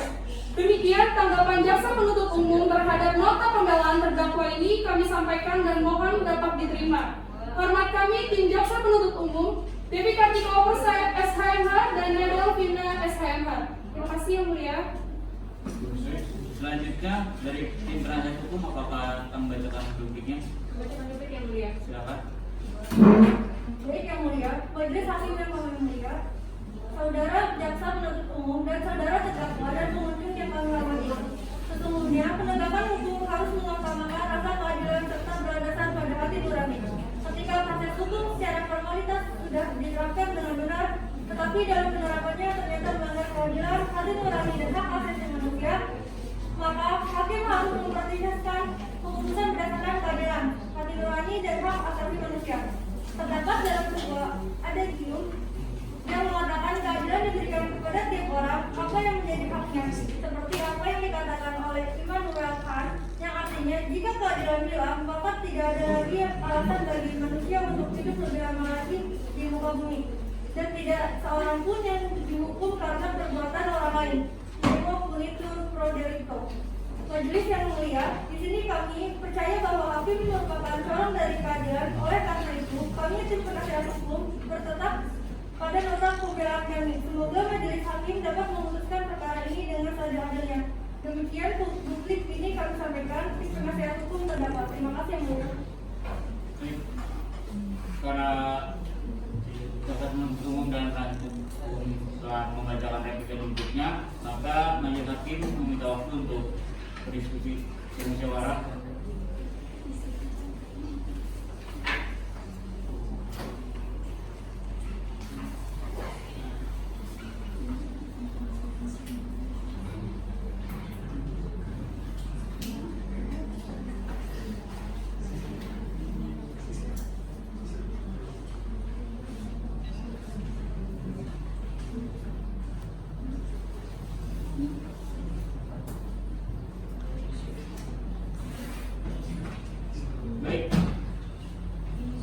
Demikian tanggapan jaksa penuntut umum terhadap nota pembelaan terdakwa ini kami sampaikan dan mohon dapat diterima. Hormat kami tim jaksa penuntut umum, Devi Kartika Opersa SHMH dan Nedal Vina SHMH. Terima kasih yang mulia. Selanjutnya dari tim penasihat hukum, apakah akan membacakan dupliknya? Bacakan dulu yang mulia. Silakan. Baik yang mulia, majelis hakim yang mulia, saudara jaksa penuntut umum dan saudara terdakwa dan pengunjung yang kami hormati. Sesungguhnya penegakan hukum harus mengutamakan rasa keadilan serta berlandaskan pada hati nurani. Ketika proses hukum secara formalitas sudah diterapkan dengan benar, tetapi dalam penerapannya ternyata melanggar keadilan, hati nurani dan hak asasi manusia, maka hakim harus mempertimbangkan keputusan berdasarkan keadilan, hati nurani dan hak asasi manusia. Terdapat dalam sebuah adagium yang mengatakan keadilan diberikan kepada tiap orang apa yang menjadi haknya, seperti apa yang dikatakan oleh Immanuel Kant, yang artinya jika keadilan hilang maka tidak ada lagi alasan bagi manusia untuk hidup lebih lama lagi di muka bumi, dan tidak seorang pun yang dihukum karena perbuatan orang lain. Nemo Punitur Proderico. Majelis yang mulia, di sini kami percaya bahwa hakim merupakan corong dari keadilan. Oleh karena itu, kami tim penasihat hukum bertetap pada nota pembelaan kami. Semoga majelis hakim dapat memutuskan perkara ini dengan seadil-adilnya. Demikian duplik ini kami sampaikan tim penasihat hukum terdapat. Terima kasih yang mulia. Karena jaksa penuntut umum dan penasihat hukum telah membacakan replika dupliknya, maka majelis hakim meminta waktu untuk berdiskusi bermusyawarah. Baik,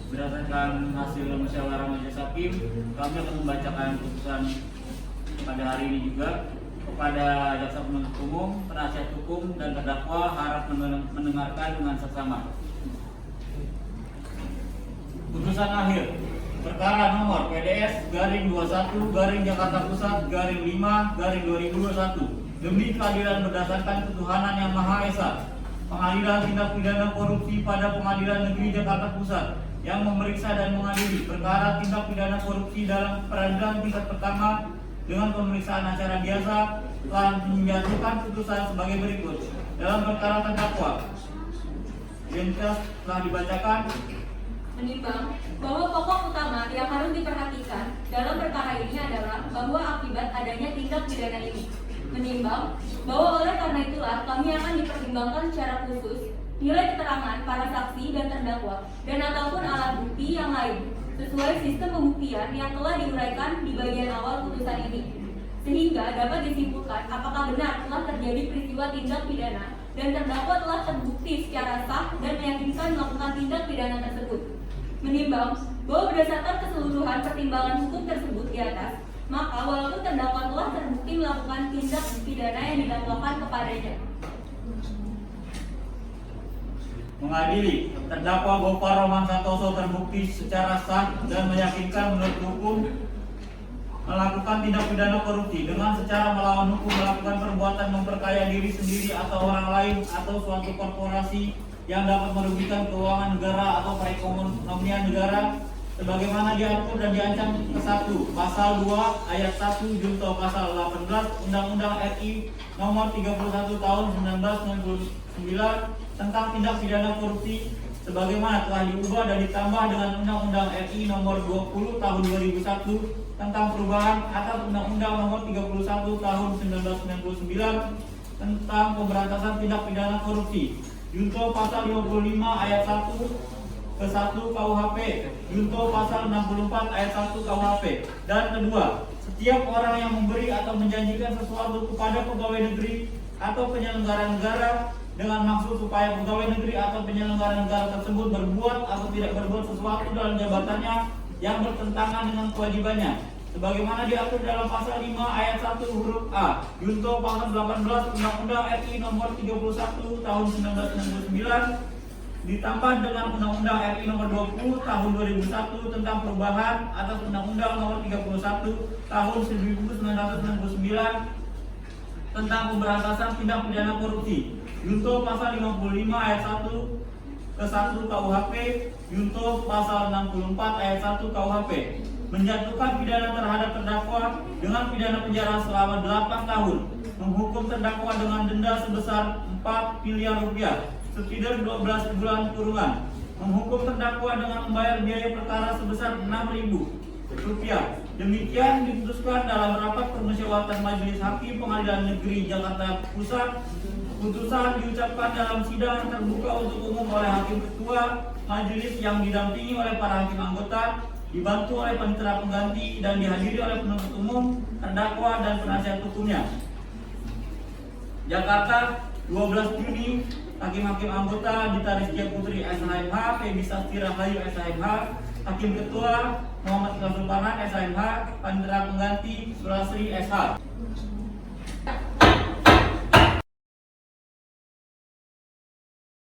berdasarkan hasil musyawarah majelis hakim, kami akan membacakan putusan pada hari ini juga. Kepada jaksa penuntut umum, penasihat hukum, dan terdakwa harap mendengarkan dengan seksama. Putusan akhir perkara nomor PDS garing 21 garing Jakarta Pusat garing 5 garing 2021 demi keadilan berdasarkan ketuhanan yang Maha Esa. Pengadilan Tindak Pidana Korupsi pada Pengadilan Negeri Jakarta Pusat yang memeriksa dan mengadili perkara tindak pidana korupsi dalam peradilan tingkat pertama dengan pemeriksaan acara biasa telah menjatuhkan putusan sebagai berikut. Dalam perkara terdakwa, identitas telah dibacakan. Menimbang bahwa pokok utama yang harus diperhatikan dalam perkara ini adalah bahwa akibat adanya tindak pidana ini. Menimbang bahwa oleh karena itulah kami akan dipertimbangkan secara khusus nilai keterangan para saksi dan terdakwa dan ataupun alat bukti yang lain sesuai sistem pembuktian yang telah diuraikan di bagian awal putusan ini, sehingga dapat disimpulkan apakah benar telah terjadi peristiwa tindak pidana dan terdakwa telah terbukti secara sah dan meyakinkan melakukan tindak pidana tersebut. Menimbang bahwa berdasarkan keseluruhan pertimbangan hukum tersebut di atas, maka walaupun terdakwa telah terbukti melakukan tindak pidana yang didakwakan kepadanya, Mengadili terdakwa Gopar Roman Santoso terbukti secara sah dan meyakinkan menurut hukum melakukan tindak pidana korupsi dengan secara melawan hukum melakukan perbuatan memperkaya diri sendiri atau orang lain atau suatu korporasi yang dapat merugikan keuangan negara atau perekonomian negara sebagaimana diatur dan diancam ke 1 Pasal 2 Ayat 1 junto Pasal 18 Undang-Undang RI Nomor 31 Tahun 1999 tentang tindak pidana korupsi, sebagaimana telah diubah dan ditambah dengan Undang-Undang RI Nomor 20 Tahun 2001 tentang perubahan atas Undang-Undang Nomor 31 Tahun 1999 tentang pemberantasan tindak pidana korupsi, junto Pasal 55 Ayat 1 ke 1 KUHP, junto Pasal 64 Ayat 1 KUHP. Dan kedua, setiap orang yang memberi atau menjanjikan sesuatu kepada pegawai negeri atau penyelenggara negara dengan maksud supaya pegawai negeri atau penyelenggara negara tersebut berbuat atau tidak berbuat sesuatu dalam jabatannya yang bertentangan dengan kewajibannya, sebagaimana diatur dalam Pasal 5 Ayat 1 huruf A, junto Pasal 18 Undang-Undang RI Nomor 31 Tahun 1999 ditambah dengan Undang-Undang RI Nomor 20 Tahun 2001 tentang perubahan atas Undang-Undang Nomor 31 Tahun 1999 tentang pemberantasan tindak pidana korupsi, junto Pasal 55 Ayat 1 ke 1 KUHP, junto Pasal 64 Ayat 1 KUHP, menjatuhkan pidana terhadap terdakwa dengan pidana penjara selama 8 tahun, menghukum terdakwa dengan denda sebesar 4 miliar rupiah, subsidi 12 bulan kurungan, menghukum terdakwa dengan membayar biaya perkara sebesar 6.000 rupiah. Demikian diputuskan dalam rapat permusyawaratan Majelis Hakim Pengadilan Negeri Jakarta Pusat. Putusan diucapkan dalam sidang terbuka untuk umum oleh Hakim Ketua Majelis yang didampingi oleh para hakim anggota, dibantu oleh panitera pengganti dan dihadiri oleh penuntut umum, terdakwa dan penasihat hukumnya. Jakarta, 12 Juni. Hakim-hakim anggota Dita Rizkia Putri SHMH, Febi Sasti Rahayu SHMH, Hakim Ketua Muhammad Iqbal Sulpanan SHMH, panitera pengganti Sulasri SH.